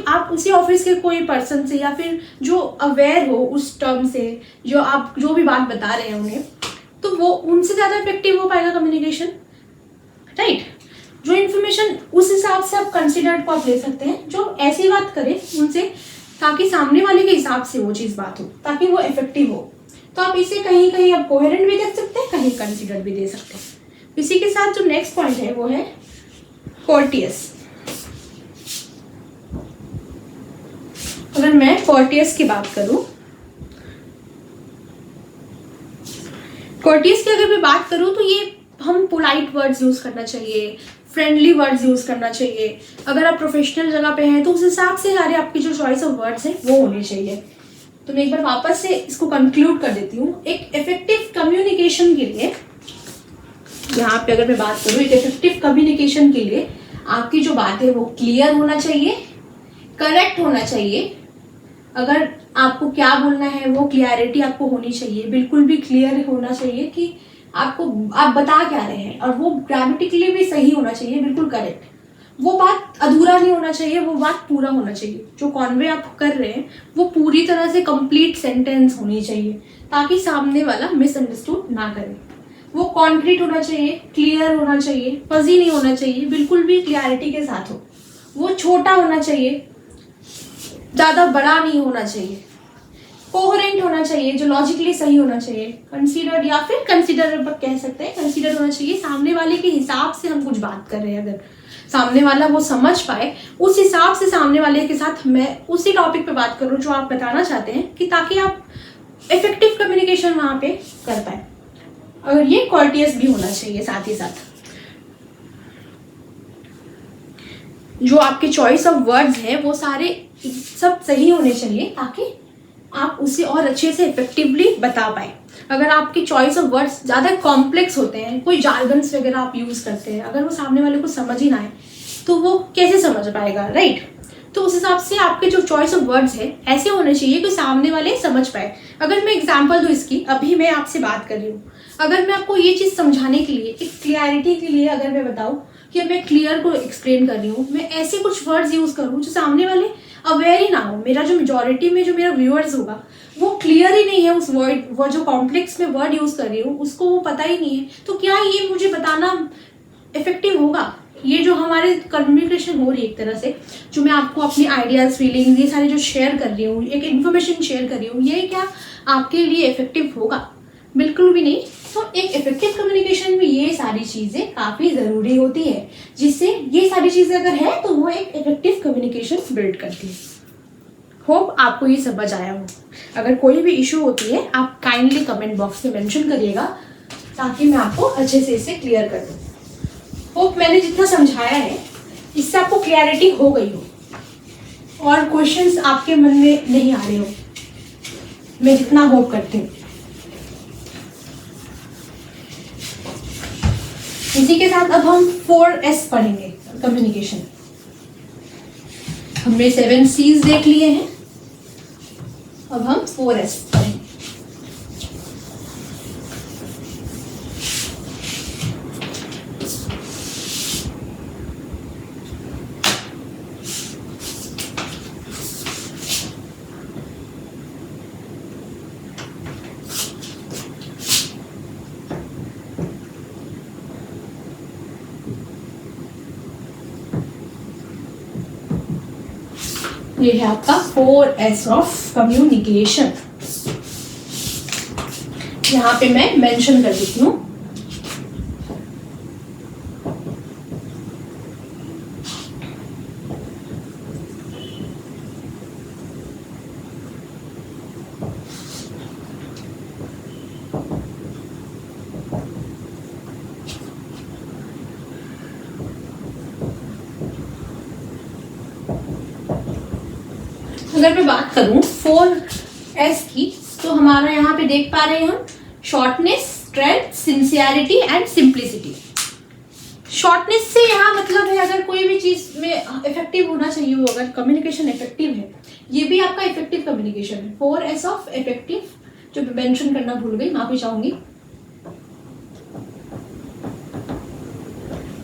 आप उसी ऑफिस के कोई पर्सन से या फिर जो अवेयर हो उस टर्म से, जो आप जो भी बात बता रहे हैं उन्हें, तो वो उनसे ज़्यादा इफेक्टिव हो पाएगा कम्युनिकेशन, राइट। जो इन्फॉर्मेशन उस हिसाब से आप कंसिडर्ड को आप ले सकते हैं, जो ऐसी बात करें उनसे ताकि सामने वाले के हिसाब से वो चीज़ बात हो, ताकि वो इफेक्टिव हो। तो आप इसे कहीं कहीं आप कोहेरेंट भी दे सकते हैं, कहीं कंसिडर्ड भी दे सकते हैं। इसी के साथ जो नेक्स्ट पॉइंट है वो है कोर्टियस। अगर मैं कोर्टियस की बात करूं, कोर्टियस की अगर मैं बात करूं तो ये हम पोलाइट वर्ड्स यूज करना चाहिए, फ्रेंडली वर्ड्स यूज करना चाहिए। अगर आप प्रोफेशनल जगह पे हैं तो उस हिसाब से सारे आपकी जो चॉइस ऑफ वर्ड्स है वो होने चाहिए। तो मैं एक बार वापस से इसको कंक्लूड कर देती हूँ। एक इफेक्टिव कम्युनिकेशन के लिए, यहाँ पे अगर मैं बात करूँ, एक इफेक्टिव कम्युनिकेशन के लिए आपकी जो बात है वो क्लियर होना चाहिए, करेक्ट होना चाहिए। अगर आपको क्या बोलना है वो क्लियरिटी आपको होनी चाहिए, बिल्कुल भी क्लियर होना चाहिए कि आप बता क्या रहे हैं, और वो ग्रामेटिकली भी सही होना चाहिए, बिल्कुल करेक्ट। वो बात अधूरा नहीं होना चाहिए, वो बात पूरा होना चाहिए। जो कॉन्वे आप कर रहे हैं वो पूरी तरह से कंप्लीट सेंटेंस होनी चाहिए, ताकि सामने वाला मिसअंडरस्टूड ना करे। वो कॉन्क्रीट होना चाहिए, क्लियर होना चाहिए, फजी नहीं होना चाहिए, बिल्कुल भी क्लियरिटी के साथ हो। वो छोटा होना चाहिए, ज़्यादा बड़ा नहीं होना चाहिए, कोहेरेंट होना चाहिए, जो लॉजिकली सही होना चाहिए, कंसीडर्ड या फिर कंसीडर कह सकते हैं, कंसीडर होना चाहिए। सामने वाले के हिसाब से हम कुछ बात कर रहे हैं, अगर सामने वाला वो समझ पाए उस हिसाब से सामने वाले के साथ मैं उसी टॉपिक पे बात करूँ जो आप बताना चाहते हैं, कि ताकि आप इफेक्टिव कम्युनिकेशन वहाँ पे कर पाए। और ये कोर्टियस भी होना चाहिए। साथ ही साथ जो आपके चॉइस ऑफ वर्ड्स हैं वो सारे सब सही होने चाहिए, ताकि आप उसे और अच्छे से इफेक्टिवली बता पाए। अगर आपकी चॉइस ऑफ वर्ड्स ज़्यादा कॉम्प्लेक्स होते हैं, कोई जार्गन्स वगैरह आप यूज़ करते हैं, अगर वो सामने वाले को समझ ही ना आए तो वो कैसे समझ पाएगा, राइट। तो उस हिसाब से आपके जो चॉइस ऑफ वर्ड्स है ऐसे होने चाहिए कि सामने वाले समझ पाए। अगर मैं एग्जांपल दूँ इसकी, अभी मैं आपसे बात कर रही हूँ, अगर मैं आपको ये चीज़ समझाने के लिए, एक क्लियरिटी के लिए अगर मैं बताऊँ कि मैं क्लियर को एक्सप्लेन कर रही हूँ, मैं ऐसे कुछ वर्ड्स यूज़ करूँ जो सामने वाले अवेयर ही ना हो। मेरा जो मेजॉरिटी में जो मेरा व्यूअर्स होगा वो क्लियर ही नहीं है उस वर्ड, वो जो कॉम्प्लेक्स में वर्ड यूज़ कर रही हूँ उसको वो पता ही नहीं है, तो क्या ये मुझे बताना इफेक्टिव होगा? ये जो हमारे कम्युनिकेशन हो रही है एक तरह से, जो मैं आपको अपनी आइडियाज़, फीलिंग्स, ये सारे जो शेयर कर रही हूँ, एक इन्फॉर्मेशन शेयर कर रही हूँ, ये क्या आपके लिए इफेक्टिव होगा? बिल्कुल भी नहीं। तो एक इफेक्टिव कम्युनिकेशन में ये सारी चीज़ें काफ़ी ज़रूरी होती है, जिससे ये सारी चीज़ें अगर है तो वो एक इफेक्टिव कम्युनिकेशन बिल्ड करती है। होप आपको ये समझ आया हो। अगर कोई भी इशू होती है आप काइंडली कमेंट बॉक्स में मेंशन करिएगा, ताकि मैं आपको अच्छे से इसे क्लियर कर दूँ। होप मैंने जितना समझाया है इससे आपको क्लैरिटी हो गई हो और क्वेश्चंस आपके मन में नहीं आ रहे हो, मैं जितना होप करती हूँ। इसी के साथ अब हम 4S पढ़ेंगे कम्युनिकेशन। हमने 7 C's देख लिए हैं, अब हम 4S पढ़ेंगे। ये है आपका 4S ऑफ कम्युनिकेशन। यहाँ पे मैं मेंशन कर देती हूँ। अगर मैं बात करूं 4S की, तो हमारा यहाँ पे देख पा रहे हैं हम shortness, strength, sincerity and simplicity. Shortness से यहाँ मतलब है अगर कोई भी चीज में इफेक्टिव होना चाहिए हो, अगर कम्युनिकेशन इफेक्टिव है, ये भी आपका इफेक्टिव कम्युनिकेशन है। 4S ऑफ इफेक्टिव, जो मेंशन करना भूल गई, माफी चाहूंगी।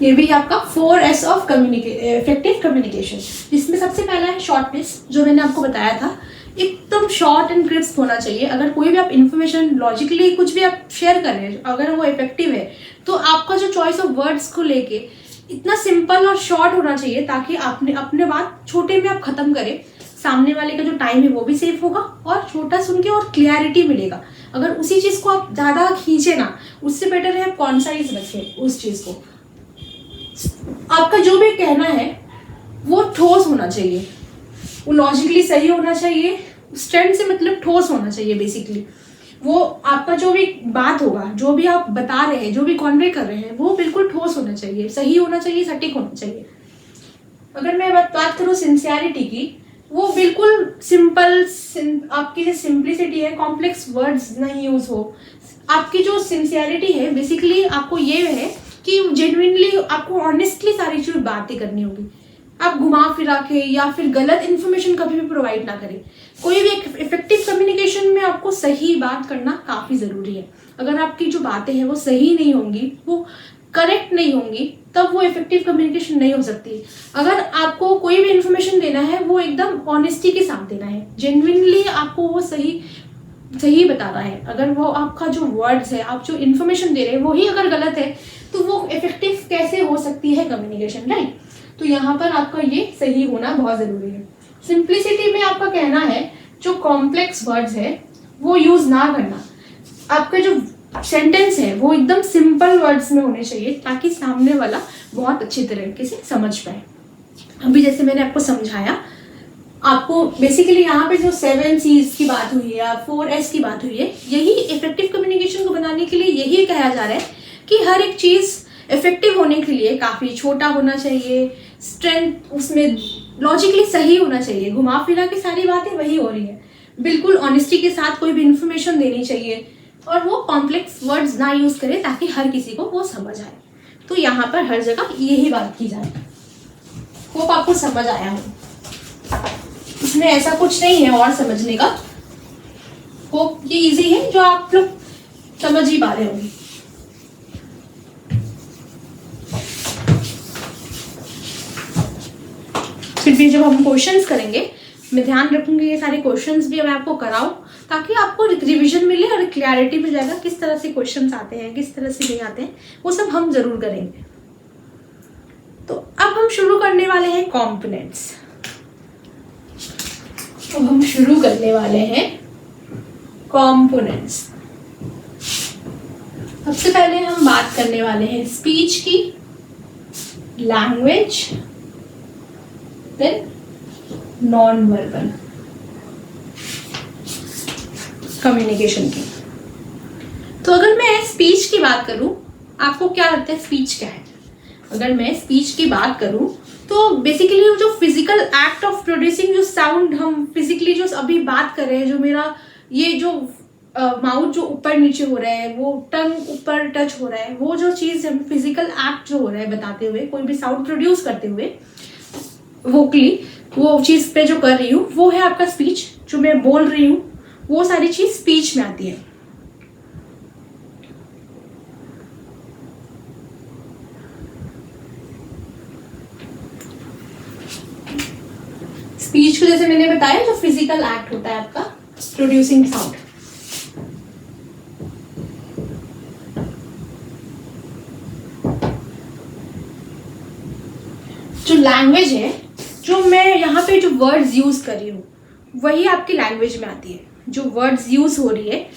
ये भी आपका 4S ऑफ इफेक्टिव कम्युनिकेशन, जिसमें सबसे पहला है शॉर्टनेस, जो मैंने आपको बताया था। एकदम शॉर्ट एंड क्रिस्प होना चाहिए। अगर कोई भी आप इन्फॉर्मेशन लॉजिकली कुछ भी आप शेयर कर रहे हैं, अगर वो इफेक्टिव है, तो आपका जो चॉइस ऑफ वर्ड्स को लेके इतना सिंपल और शॉर्ट होना चाहिए ताकि अपने बात छोटे में आप खत्म करें। सामने वाले का जो टाइम है वो भी सेफ होगा और छोटा सुन के और क्लैरिटी मिलेगा। अगर उसी चीज को आप ज्यादा खींचे ना, उससे बेटर है आप कॉन्साइज रखें उस चीज को। आपका जो भी कहना है वो ठोस होना चाहिए, वो लॉजिकली सही होना चाहिए। स्ट्रेंथ से मतलब ठोस होना चाहिए बेसिकली। वो आपका जो भी बात होगा, जो भी आप बता रहे हैं, जो भी कन्वे कर रहे हैं, वो बिल्कुल ठोस होना चाहिए, सही होना चाहिए, सटीक होना चाहिए। अगर मैं बात करूँ सिंसियरिटी की, वो बिल्कुल सिंपल, आपकी जो सिंप्लिसिटी है, कॉम्प्लेक्स वर्ड्स नहीं यूज हो। आपकी जो सिंसियरिटी है बेसिकली आपको ये है कि जेन्युइनली आपको ऑनेस्टली सारी चीज बातें करनी होगी। आप घुमा फिरा के या फिर गलत इन्फॉर्मेशन कभी भी प्रोवाइड ना करें। कोई भी इफेक्टिव कम्युनिकेशन में आपको सही बात करना काफी जरूरी है। अगर आपकी जो बातें हैं वो सही नहीं होंगी, वो करेक्ट नहीं होंगी, तब वो इफेक्टिव कम्युनिकेशन नहीं हो सकती। अगर आपको कोई भी इन्फॉर्मेशन देना है, वो एकदम ऑनेस्टी के साथ देना है, जेन्युइनली आपको वो सही बताना है। अगर वो आपका जो वर्ड्स है, आप जो इन्फॉर्मेशन दे रहे हैं, वही अगर गलत है, तो वो इफेक्टिव कैसे हो सकती है कम्युनिकेशन, राइट? तो यहाँ पर आपका ये सही होना बहुत जरूरी है। सिंप्लिसिटी में आपका कहना है जो कॉम्प्लेक्स वर्ड्स है वो यूज ना करना। आपका जो सेंटेंस है वो एकदम सिंपल वर्ड्स में होने चाहिए ताकि सामने वाला बहुत अच्छी तरीके से समझ पाए। अभी जैसे मैंने आपको समझाया, आपको बेसिकली यहाँ पे जो 7 C's की बात हुई है या 4S की बात हुई है, यही इफेक्टिव कम्युनिकेशन को बनाने के लिए यही कहा जा रहा है कि हर एक चीज इफेक्टिव होने के लिए काफी छोटा होना चाहिए, स्ट्रेंथ उसमें लॉजिकली सही होना चाहिए, घुमा फिरा के सारी बातें वही हो रही है, बिल्कुल ऑनेस्टी के साथ कोई भी इंफॉर्मेशन देनी चाहिए, और वो कॉम्प्लेक्स वर्ड्स ना यूज करें ताकि हर किसी को वो समझ आए। तो यहाँ पर हर जगह यही बात की जाए। होप आपको समझ आया हो, इसमें ऐसा कुछ नहीं है और समझने का। होप ये इजी है, जो आप लोग समझ ही पा रहे होंगे। फिर भी जब हम क्वेश्चंस करेंगे, मैं ध्यान रखूंगी ये सारे क्वेश्चंस भी मैं आपको कराऊं ताकि आपको रिवीजन मिले और क्लैरिटी मिल जाएगा किस तरह से क्वेश्चंस आते हैं, किस तरह से नहीं आते हैं, वो सब हम जरूर करेंगे। तो अब हम शुरू करने वाले हैं कॉम्पोनेंट्स। अब हम शुरू करने वाले हैं कॉम्पोनेंट्स। सबसे पहले हम बात करने वाले हैं स्पीच की, language, then non verbal communication की। तो अगर मैं स्पीच की बात करूं, आपको क्या लगता है स्पीच क्या है? अगर मैं स्पीच की बात करूं तो बेसिकली जो फिजिकल एक्ट ऑफ प्रोड्यूसिंग जो साउंड हम फिजिकली जो अभी बात कर रहे हैं, जो मेरा ये जो माउथ जो ऊपर नीचे हो रहा है, वो टंग ऊपर टच हो रहा है, वो जो चीज हम फिजिकल एक्ट जो हो रहा है बताते हुए, कोई भी साउंड प्रोड्यूस करते हुए वोकली, वो चीज पे जो कर रही हूँ वो है आपका स्पीच। जो मैं बोल रही हूँ वो सारी चीज स्पीच में आती है। स्पीच को जैसे मैंने बताया जो फिजिकल एक्ट होता है आपका प्रोड्यूसिंग साउंड। जो लैंग्वेज है, जो मैं यहाँ पे जो वर्ड्स यूज़ कर रही हूँ वही आपकी लैंग्वेज में आती है। जो वर्ड्स यूज़ हो रही है,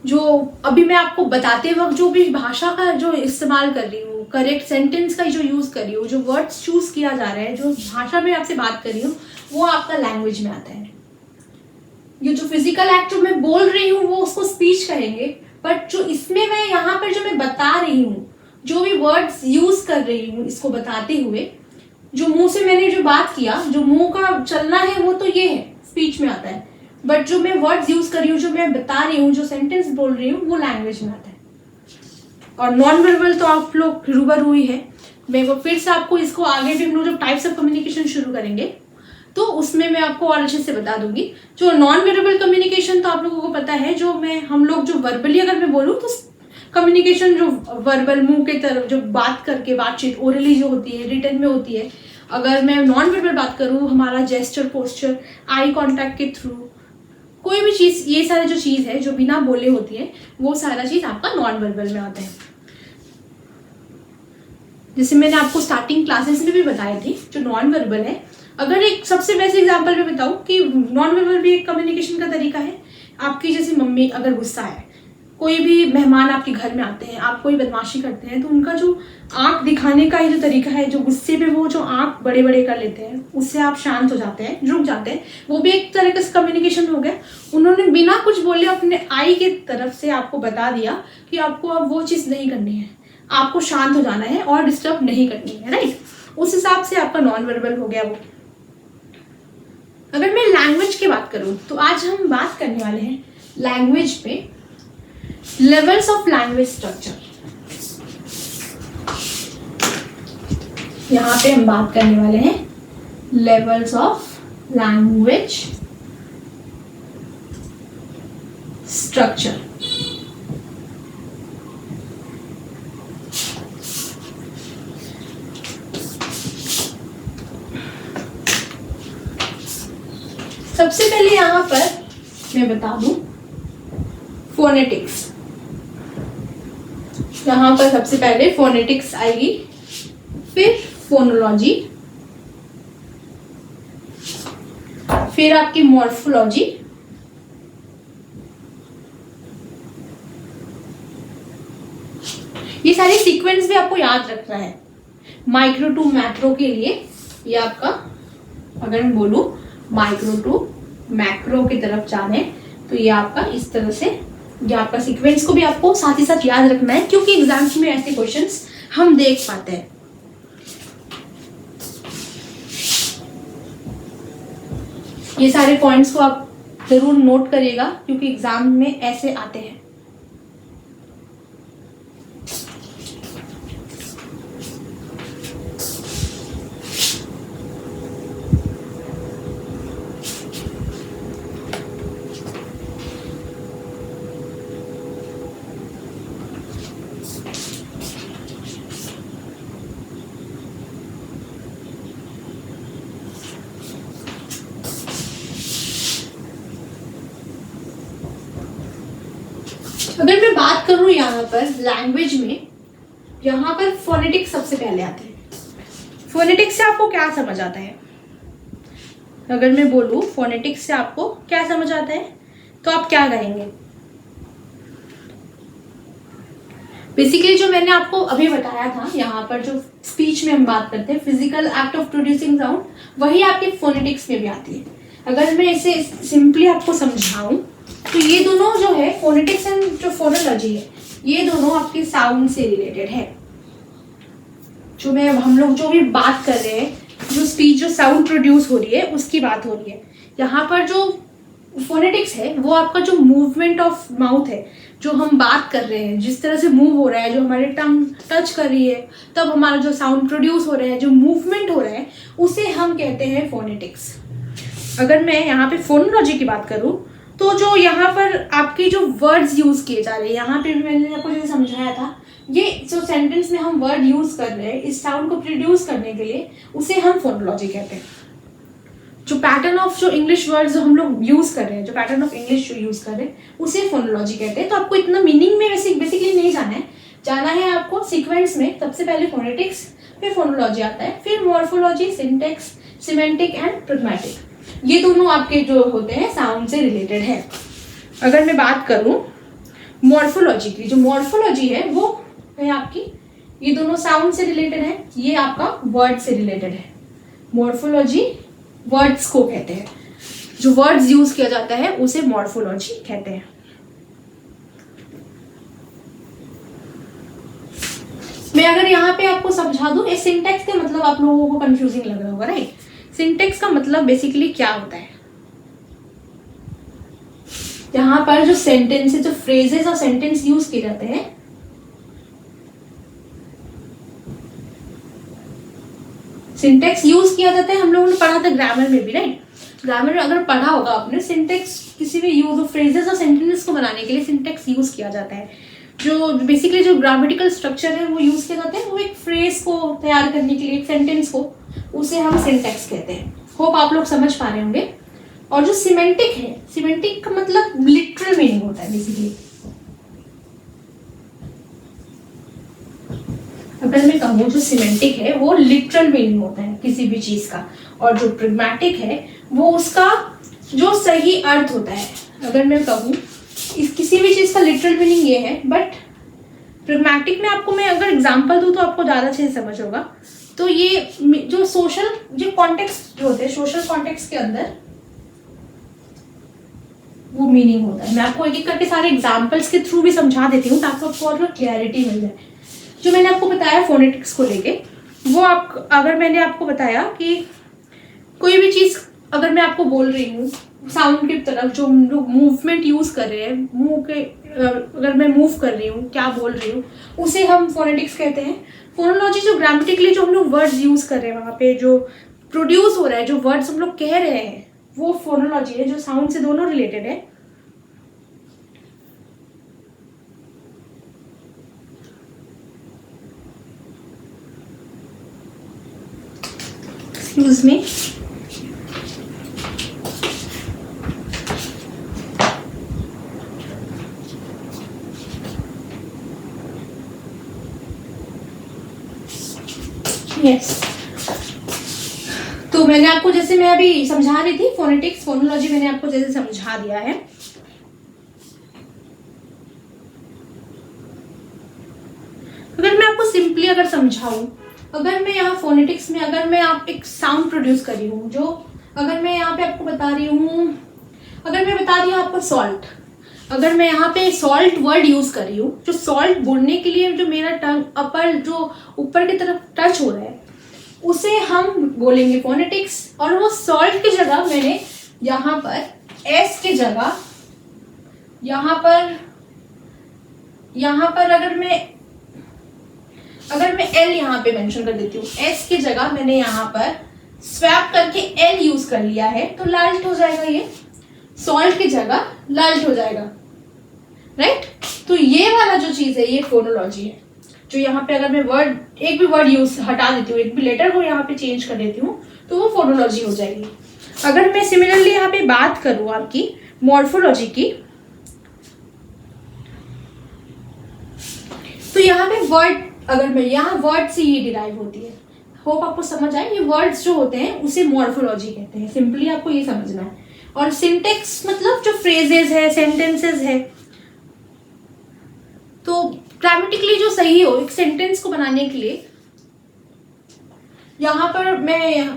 जो अभी मैं आपको बताते वक्त जो भी भाषा का जो इस्तेमाल कर रही हूँ, करेक्ट सेंटेंस का जो यूज़ कर रही हूँ, जो वर्ड्स चूज़ किया जा रहा है, जो भाषा में आपसे बात कर रही हूँ, वो आपका लैंग्वेज में आता है। ये जो फिजिकल एक्ट जो मैं बोल रही हूँ वो उसको स्पीच कहेंगे, बट जो इसमें मैं यहाँ पर जो मैं बता रही हूँ, जो भी वर्ड्स यूज कर रही हूँ इसको बताते हुए, जो मुंह से मैंने जो बात किया, जो मुंह का चलना है वो तो ये है, स्पीच में आता है, बट जो मैं वर्ड्स यूज कर रही हूँ, जो मैं बता रही हूँ, जो सेंटेंस बोल रही हूँ, वो लैंग्वेज में आता है। और नॉन वर्बल तो आप लोग रूबरू ही है। मैं वो फिर से आपको इसको आगे भी हम लोग जब टाइप्स ऑफ कम्युनिकेशन शुरू करेंगे तो उसमें मैं आपको और अच्छे से बता दूंगी। जो नॉन वर्बल कम्युनिकेशन तो आप लोगों को पता है, जो हम लोग जो वर्बली अगर मैं बोलूँ तो कम्युनिकेशन जो वर्बल मुंह के तरफ जो बात करके बातचीत ओरली जो होती है, रिटन में होती है। अगर मैं नॉन वर्बल बात करूँ, हमारा जेस्चर, पोस्चर, आई कॉन्टैक्ट के थ्रू कोई भी चीज़, ये सारा जो चीज़ है जो बिना बोले होती है, वो सारा चीज़ आपका नॉन वर्बल में आता है। जैसे मैंने आपको स्टार्टिंग क्लासेस में भी बताई थी, जो नॉन वर्बल है, अगर एक सबसे बेसिक एग्जांपल में बताऊं कि नॉन वर्बल भी एक कम्युनिकेशन का तरीका है। आपकी जैसे मम्मी अगर गुस्सा है, कोई भी मेहमान आपके घर में आते हैं, आप कोई बदमाशी करते हैं, तो उनका जो आंख दिखाने का ही जो तरीका है, जो गुस्से में वो जो आंख बड़े बड़े कर लेते हैं, उससे आप शांत हो जाते हैं, रुक जाते हैं, वो भी एक तरह का कम्युनिकेशन हो गया। उन्होंने बिना कुछ बोले अपने आई की तरफ से आपको बता दिया कि आपको अब वो चीज़ नहीं करनी है, आपको शांत हो जाना है और डिस्टर्ब नहीं करनी है, राइट। उस हिसाब से आपका नॉन वर्बल हो गया वो। अगर मैं लैंग्वेज की बात करूं तो आज हम बात करने वाले हैं लैंग्वेज पे लेवल्स ऑफ लैंग्वेज स्ट्रक्चर। यहां पे हम बात करने वाले हैं लेवल्स ऑफ लैंग्वेज स्ट्रक्चर। सबसे पहले यहां पर मैं बता दूं फोनेटिक्स। यहां पर सबसे पहले फोनेटिक्स आएगी, फिर फोनोलॉजी, फिर आपकी मॉर्फोलॉजी, ये सारी सीक्वेंस भी आपको याद रखना है। माइक्रो टू मैक्रो के लिए ये आपका, अगर मैं बोलूं माइक्रो टू मैक्रो की तरफ जाने तो ये आपका इस तरह से, ये आपका सीक्वेंस को भी आपको साथ ही साथ याद रखना है, क्योंकि एग्जाम्स में ऐसे क्वेश्चंस हम देख पाते हैं। ये सारे पॉइंट्स को आप जरूर नोट करिएगा, क्योंकि एग्जाम में ऐसे आते हैं। अगर मैं बात करूं यहाँ पर लैंग्वेज में, यहाँ पर फोनेटिक्स सबसे पहले आते हैं। फोनेटिक्स से आपको क्या समझ आता है? अगर मैं बोलूं फोनेटिक्स से आपको क्या समझ आता है तो आप क्या कहेंगे? बेसिकली जो मैंने आपको अभी बताया था, यहाँ पर जो स्पीच में हम बात करते हैं physical act of producing sound, वही आपके फोनेटिक्स में भी आती है। अगर मैं इसे सिंपली आपको समझाऊं तो ये दोनों जो है फोनेटिक्स एंड जो फोनोलॉजी है, ये दोनों आपके साउंड से रिलेटेड है। जो मैं हम लोग जो भी बात कर रहे हैं, जो स्पीच जो साउंड प्रोड्यूस हो रही है उसकी बात हो रही है। यहाँ पर जो फोनेटिक्स है वो आपका जो मूवमेंट ऑफ माउथ है, जो हम बात कर रहे हैं, जिस तरह से मूव हो रहा है, जो हमारे टंग टच कर रही है तब हमारा जो साउंड प्रोड्यूस हो रहा है, जो मूवमेंट हो रहा है, उसे हम कहते हैं फोनेटिक्स। अगर मैं यहाँ पे फोनोलॉजी की बात करूँ तो जो यहाँ पर आपके जो वर्ड्स यूज किए जा रहे हैं, यहाँ पे भी मैंने आपको जैसे समझाया था, ये जो सेंटेंस में हम वर्ड यूज कर रहे हैं इस साउंड को प्रोड्यूस करने के लिए, उसे हम फोनोलॉजी कहते हैं। जो पैटर्न ऑफ जो इंग्लिश वर्ड्स जो हम लोग यूज कर रहे हैं, जो पैटर्न ऑफ इंग्लिश जो यूज कर रहे हैं, उसे फोनोलॉजी कहते हैं। तो आपको इतना मीनिंग में बेसिकली नहीं जाना है आपको सीक्वेंस में। सबसे पहले फोनेटिक्स, फिर फोनोलॉजी आता है, फिर morphology, syntax, semantic and pragmatic. ये दोनों आपके जो होते हैं साउंड से रिलेटेड है। अगर मैं बात करूं मॉर्फोलॉजी की, जो मॉर्फोलॉजी है वो है आपकी, ये दोनों साउंड से रिलेटेड है, ये आपका वर्ड से रिलेटेड है। मॉर्फोलॉजी वर्ड्स को कहते हैं, जो वर्ड्स यूज किया जाता है उसे मॉर्फोलॉजी कहते हैं। मैं अगर यहाँ पे आपको समझा दूं, इस सिंटेक्स का मतलब आप लोगों को कंफ्यूजिंग लग रहा होगा, राइट? सिंटेक्स का मतलब बेसिकली क्या होता है? यहाँ पर जो सेंटेंस, जो फ्रेजेस और सेंटेंस यूज किए जाते हैं, सिंटेक्स यूज किया जाता है, हम लोगों ने पढ़ा था ग्रामर में भी, राइट? ग्रामर में अगर पढ़ा होगा आपने, सिंटेक्स किसी भी यूज फ्रेजेस और सेंटेंसेस को बनाने के लिए सिंटेक्स यूज किया जाता है। जो बेसिकली जो ग्रामेटिकल स्ट्रक्चर है वो यूज किया जाता है, वो एक फ्रेज को तैयार करने के लिए, एक सेंटेंस को, उसे हम सिंटेक्स कहते हैं। होप आप लोग समझ पा रहे होंगे। और जो सिमेंटिक है, सिमेंटिक का मतलब लिटरल मीनिंग होता है बेसिकली। अगर मैं कहूँ जो सिमेंटिक है वो लिटरल मीनिंग होता है किसी भी चीज का, और जो प्रैग्मेटिक है वो उसका जो सही अर्थ होता है। अगर मैं कहूँ किसी भी चीज का लिटरल मीनिंग ये है, बट प्रैग्मेटिक में आपको मैं अगर एग्जांपल दूं तो आपको ज्यादा अच्छे से समझ होगा। तो ये जो सोशल जो कॉन्टेक्स्ट जो होते हैं, सोशल कॉन्टेक्स्ट के अंदर वो मीनिंग होता है। मैं आपको एक एक करके सारे एग्जांपल्स के थ्रू भी समझा देती हूँ ताकि आपको और क्लैरिटी मिल जाए। जो मैंने आपको बताया फोनेटिक्स को लेके, वो आप अगर मैंने आपको बताया कि कोई भी चीज अगर मैं आपको बोल रही हूँ साउंड की तरफ, जो लोग मूवमेंट यूज कर रहे हैं, मुंह के अगर मैं मूव कर रही हूँ, क्या बोल रही हूँ, उसे हम फोनेटिक्स कहते हैं। फोनोलॉजी जो ग्रामेटिकली जो हम लोग वर्ड्स यूज कर रहे हैं, वहाँ पे जो प्रोड्यूस हो रहा है, जो वर्ड्स हम लोग कह रहे हैं, वो फोनोलॉजी है, जो साउंड से दोनों रिलेटेड है। Excuse me, yes. तो मैंने आपको, जैसे मैं अभी समझा रही थी फोनेटिक्स, फोनोलॉजी मैंने आपको जैसे समझा दिया है। अगर मैं आपको सिंपली अगर समझाऊं, अगर मैं यहाँ फोनेटिक्स में अगर मैं आप एक साउंड प्रोड्यूस कर रही हूँ, जो अगर मैं यहाँ पे आपको बता रही हूँ, अगर मैं बता रही हूँ आपको सॉल्ट, अगर मैं यहाँ पे सॉल्ट वर्ड यूज कर रही हूँ, जो सॉल्ट बोलने के लिए जो मेरा टंग अपर जो ऊपर की तरफ टच हो रहा है, उसे हम बोलेंगे फोनेटिक्स। और वो सॉल्ट की जगह मैंने यहाँ पर एस की जगह, यहाँ पर अगर मैं एल यहाँ पे मेंशन कर देती हूँ, एस की जगह मैंने यहाँ पर स्वैप करके एल यूज कर लिया है, तो लाल्ट हो जाएगा, ये सॉल्ट की जगह लाल्ट हो जाएगा, राइट? तो ये वाला जो चीज है ये फोनोलॉजी है। जो यहाँ पे अगर मैं वर्ड, एक भी वर्ड यूज हटा देती हूँ, एक भी लेटर को यहाँ पे चेंज कर देती हूँ, तो वो फोनोलॉजी हो जाएगी। अगर मैं सिमिलरली यहाँ पे बात करूँ आपकी मॉर्फोलॉजी की, तो यहाँ पे वर्ड, अगर मैं यहाँ वर्ड से ये डिराइव होती है, होप आपको समझ आए। ये वर्ड्स जो होते हैं उसे मॉर्फोलॉजी कहते हैं, सिंपली आपको ये समझना है। और सिंटेक्स मतलब जो फ्रेजेस है, सेंटेंसेस है, तो ग्रामेटिकली जो सही हो एक सेंटेंस को बनाने के लिए, यहाँ पर मैं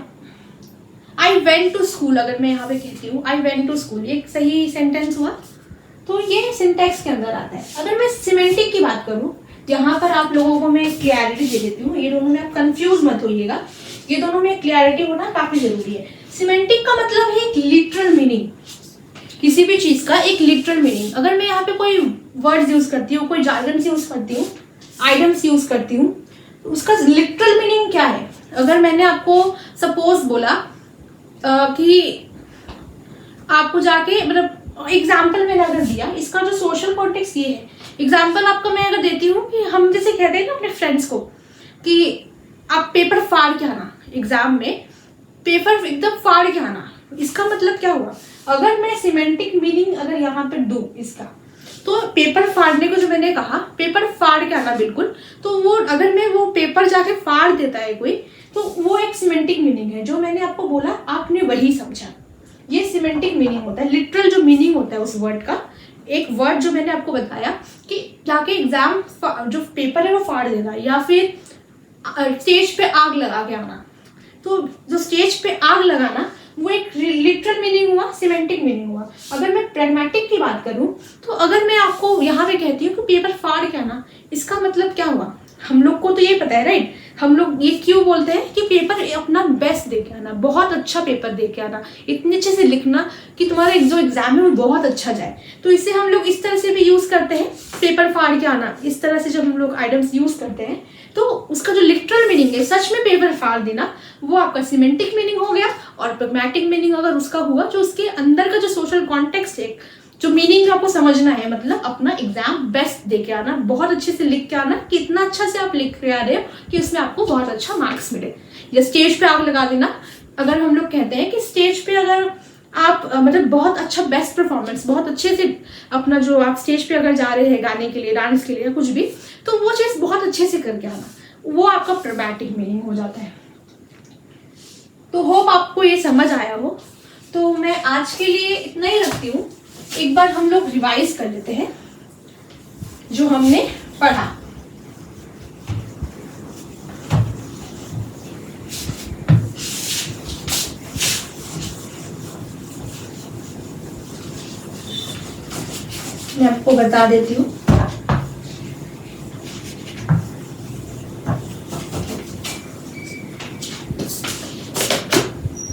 आई वेंट टू स्कूल, अगर मैं यहाँ पे कहती हूँ आई वेंट टू स्कूल, ये सही सेंटेंस हुआ, तो ये सिंटेक्स के अंदर आता है। अगर मैं सिमेंटिक की बात करूँ, यहाँ पर आप लोगों को मैं क्लैरिटी दे देती हूँ, ये दोनों में आप कंफ्यूज मत होइएगा, ये दोनों में क्लैरिटी होना काफी जरूरी है। सिमेंटिक का मतलब है एक लिटरल मीनिंग, किसी भी चीज का एक लिटरल मीनिंग। अगर मैं यहाँ पे कोई वर्ड्स यूज करती हूँ, कोई जार्गन्स यूज करती हूँ, आइटम्स यूज करती हूँ, तो उसका लिटरल मीनिंग क्या है? अगर मैंने आपको सपोज बोला कि आपको जाके, मतलब एग्जाम्पल मैंने अगर दिया, इसका जो सोशल कॉन्टेक्स्ट ये है। एग्जाम्पल आपको मैं अगर देती हूँ कि हम जैसे कहते हैं ना अपने फ्रेंड्स को कि आप पेपर फाड़ के आना, एग्जाम में पेपर एकदम फाड़ के आना, इसका मतलब क्या हुआ? अगर मैं सिमेंटिक मीनिंग अगर यहाँ पे दूं इसका, तो पेपर फाड़ने को जो मैंने कहा, पेपर फाड़ के आना बिल्कुल, तो वो अगर मैं वो पेपर जाके फाड़ देता है कोई, तो वो एक सिमेंटिक मीनिंग है। जो मैंने आपको बोला आपने वही समझा, ये सिमेंटिक मीनिंग होता है, लिटरल जो मीनिंग होता है उस वर्ड का। एक वर्ड जो मैंने आपको बताया कि जाके एग्जाम जो पेपर है वो फाड़ देना, या फिर स्टेज पे आग लगा के आना। तो जो स्टेज पे आग लगाना वो एक लिटरल मीनिंग हुआ, सिमेंटिक मीनिंग हुआ। अगर मैं प्रैग्मेटिक की बात करूं तो अगर मैं आपको यहाँ पे कहती हूँ कि पेपर फाड़ के आना, इसका मतलब क्या हुआ? हम लोग को तो ये पता है राइट, हम लोग ये क्यों बोलते हैं कि पेपर अपना बेस्ट दे के आना, बहुत अच्छा पेपर दे के आना, इतने अच्छे से लिखना कि तुम्हारा जो एग्जाम है वो बहुत अच्छा जाए। तो इसे हम लोग इस तरह से भी यूज़ करते हैं, पेपर फाड़ के आना। इस तरह से जब हम लोग आइटम्स यूज़ करते हैं तो उसका जो लिटरल मीनिंग है, सच में पेपर फाड़ देना, वो आपका सिमेंटिक मीनिंग हो गया। और प्रैग्मेटिक मीनिंग अगर उसका हुआ, जो उसके अंदर का जो सोशल कॉन्टेक्स्ट है, जो मीनिंग आपको समझना है, मतलब अपना एग्जाम बेस्ट दे के आना, बहुत अच्छे से लिख के आना, कि इतना अच्छा से आप लिख के आ रहे हो कि उसमें आपको बहुत अच्छा मार्क्स मिले। या स्टेज पे आग लगा देना, अगर हम लोग कहते हैं कि स्टेज पे अगर आप मतलब बहुत अच्छा बेस्ट परफॉर्मेंस, बहुत अच्छे से अपना जो आप स्टेज पे अगर जा रहे हैं गाने के लिए, डांस के लिए या कुछ भी, तो वो चीज़ बहुत अच्छे से करके आना, वो आपका प्रैग्मेटिक मीनिंग हो जाता है। तो होप आपको ये समझ आया हो। तो मैं आज के लिए इतना ही रखती हूँ। एक बार हम लोग रिवाइज कर लेते हैं जो हमने पढ़ा। मैं आपको बता देती हूँ।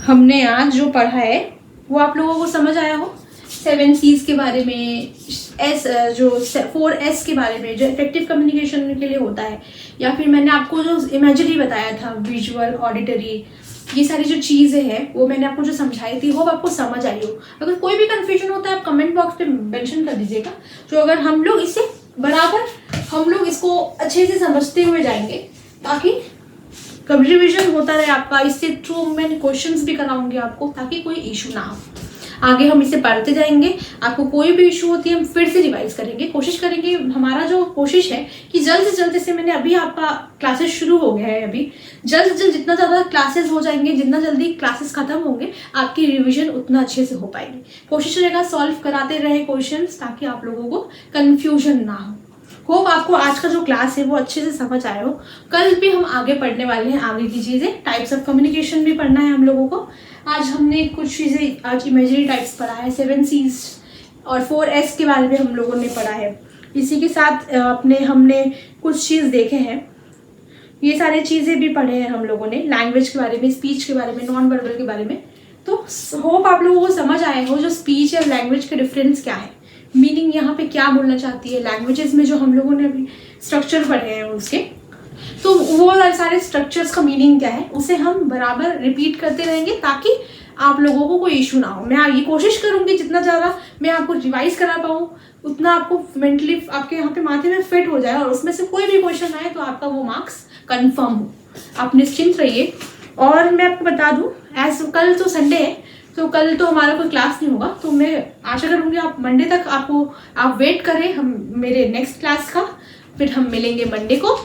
हमने आज जो पढ़ा है वो आप लोगों को समझ आया हो। 7 C's के बारे में, जो 4 S के बारे में, जो इफेक्टिव कम्युनिकेशन के लिए होता है, या फिर मैंने आपको जो इमेजरी बताया था, विजुअल, ऑडिटरी, ये सारी जो चीज़ें हैं वो मैंने आपको जो समझाई थी, होप आपको समझ आई हो। अगर कोई भी कंफ्यूजन होता है आप कमेंट बॉक्स पे मेंशन कर दीजिएगा। जो अगर हम लोग इसे बराबर, हम लोग इसको अच्छे से समझते हुए जाएंगे, ताकि कब रिविजन होता रहे आपका। इससे थ्रू मैं क्वेश्चंस भी कराऊंगी आपको, ताकि कोई इशू ना हो। आगे हम इसे पढ़ते जाएंगे, आपको कोई भी इशू होती है हम फिर से रिवाइज करेंगे, कोशिश करेंगे। हमारा जो कोशिश है कि जल्द से जल्द, जैसे मैंने अभी आपका क्लासेस शुरू हो गया है, अभी जल्द से जल्द जितना ज़्यादा क्लासेस हो जाएंगे, जितना जल्दी क्लासेस खत्म होंगे, आपकी रिविजन उतना अच्छे से हो पाएगी। कोशिश रहेगा सॉल्व कराते रहे क्वेश्चंस, ताकि आप लोगों को कन्फ्यूजन ना हो। होप आपको आज का जो क्लास है वो अच्छे से समझ आए हो। कल भी हम आगे पढ़ने वाले हैं, आगे की चीज़ें, टाइप्स ऑफ कम्युनिकेशन भी पढ़ना है हम लोगों को। आज हमने कुछ चीज़ें, आज इमेजरी टाइप्स पढ़ा है, 7 C's और 4 S के बारे में हम लोगों ने पढ़ा है। इसी के साथ हमने कुछ चीज़ देखे हैं, ये सारी चीज़ें भी पढ़े हैं हम लोगों ने, लैंग्वेज के बारे में, स्पीच के बारे में, नॉन वर्बल के बारे में। तो होप आप लोगों को समझ आए हो जो स्पीच और लैंग्वेज का डिफरेंस क्या है, मीनिंग यहाँ पे क्या बोलना चाहती है। लैंग्वेजेस में जो हम लोगों ने अभी स्ट्रक्चर पढ़े हैं उसके, तो वो सारे स्ट्रक्चर्स का मीनिंग क्या है उसे हम बराबर रिपीट करते रहेंगे, ताकि आप लोगों को कोई इशू ना हो। मैं ये कोशिश करूँगी जितना ज़्यादा मैं आपको रिवाइज करा पाऊँ, उतना आपको मेंटली आपके यहाँ पे माथे में फिट हो जाए, और उसमें से कोई भी क्वेश्चन आए तो आपका वो मार्क्स कन्फर्म हो। आप निश्चिंत रहिए। और मैं आपको बता दूँ, कल तो संडे है, तो कल तो हमारा कोई क्लास नहीं होगा। तो मैं आशा करूँगी आप मंडे तक आप वेट करें हम मेरे नेक्स्ट क्लास का, फिर हम मिलेंगे मंडे को।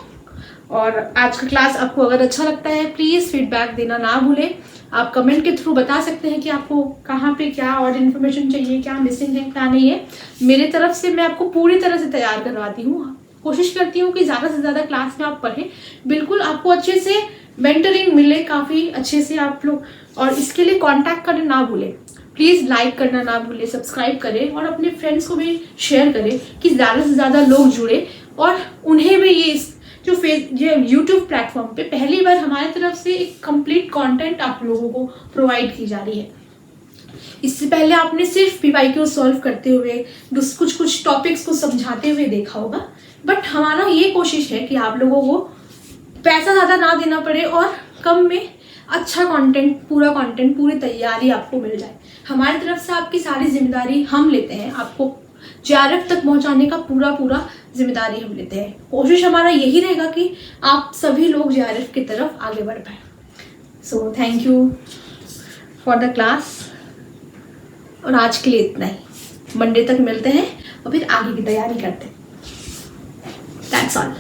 और आज का क्लास आपको अगर अच्छा लगता है प्लीज़ फीडबैक देना ना भूलें। आप कमेंट के थ्रू बता सकते हैं कि आपको कहाँ पे क्या और इन्फॉर्मेशन चाहिए, क्या मिसिंग है, क्या नहीं है। मेरे तरफ से मैं आपको पूरी तरह से तैयार करवाती हूँ, कोशिश करती हूँ कि ज़्यादा से ज़्यादा क्लास में आप पढ़ें, बिल्कुल आपको अच्छे से मेंटरिंग मिले, काफ़ी अच्छे से आप लोग। और इसके लिए कांटेक्ट करना ना भूलें, प्लीज़ लाइक करना ना भूलें, सब्सक्राइब करें और अपने फ्रेंड्स को भी शेयर करें, कि ज़्यादा से ज़्यादा लोग जुड़े और उन्हें भी ये यूट्यूब प्लेटफॉर्म पे पहली बार हमारी तरफ से एक कंप्लीट कंटेंट आप लोगों को प्रोवाइड की जा रही है। इससे पहले आपने सिर्फ PYQ सॉल्व करते हुए कुछ टॉपिक्स को समझाते हुए देखा होगा, बट हमारा ये कोशिश है कि आप लोगों को पैसा ज़्यादा ना देना पड़े और कम में अच्छा कंटेंट, पूरी तैयारी आपको मिल जाए। हमारी तरफ से आपकी सारी जिम्मेदारी हम लेते हैं, आपको JRF तक पहुंचाने का पूरा जिम्मेदारी हम लेते हैं। कोशिश हमारा यही रहेगा कि आप सभी लोग JRF की तरफ आगे बढ़ पाए। So thank you for the class, और आज के लिए इतना ही। मंडे तक मिलते हैं और फिर आगे की तैयारी करते हैं। That's all.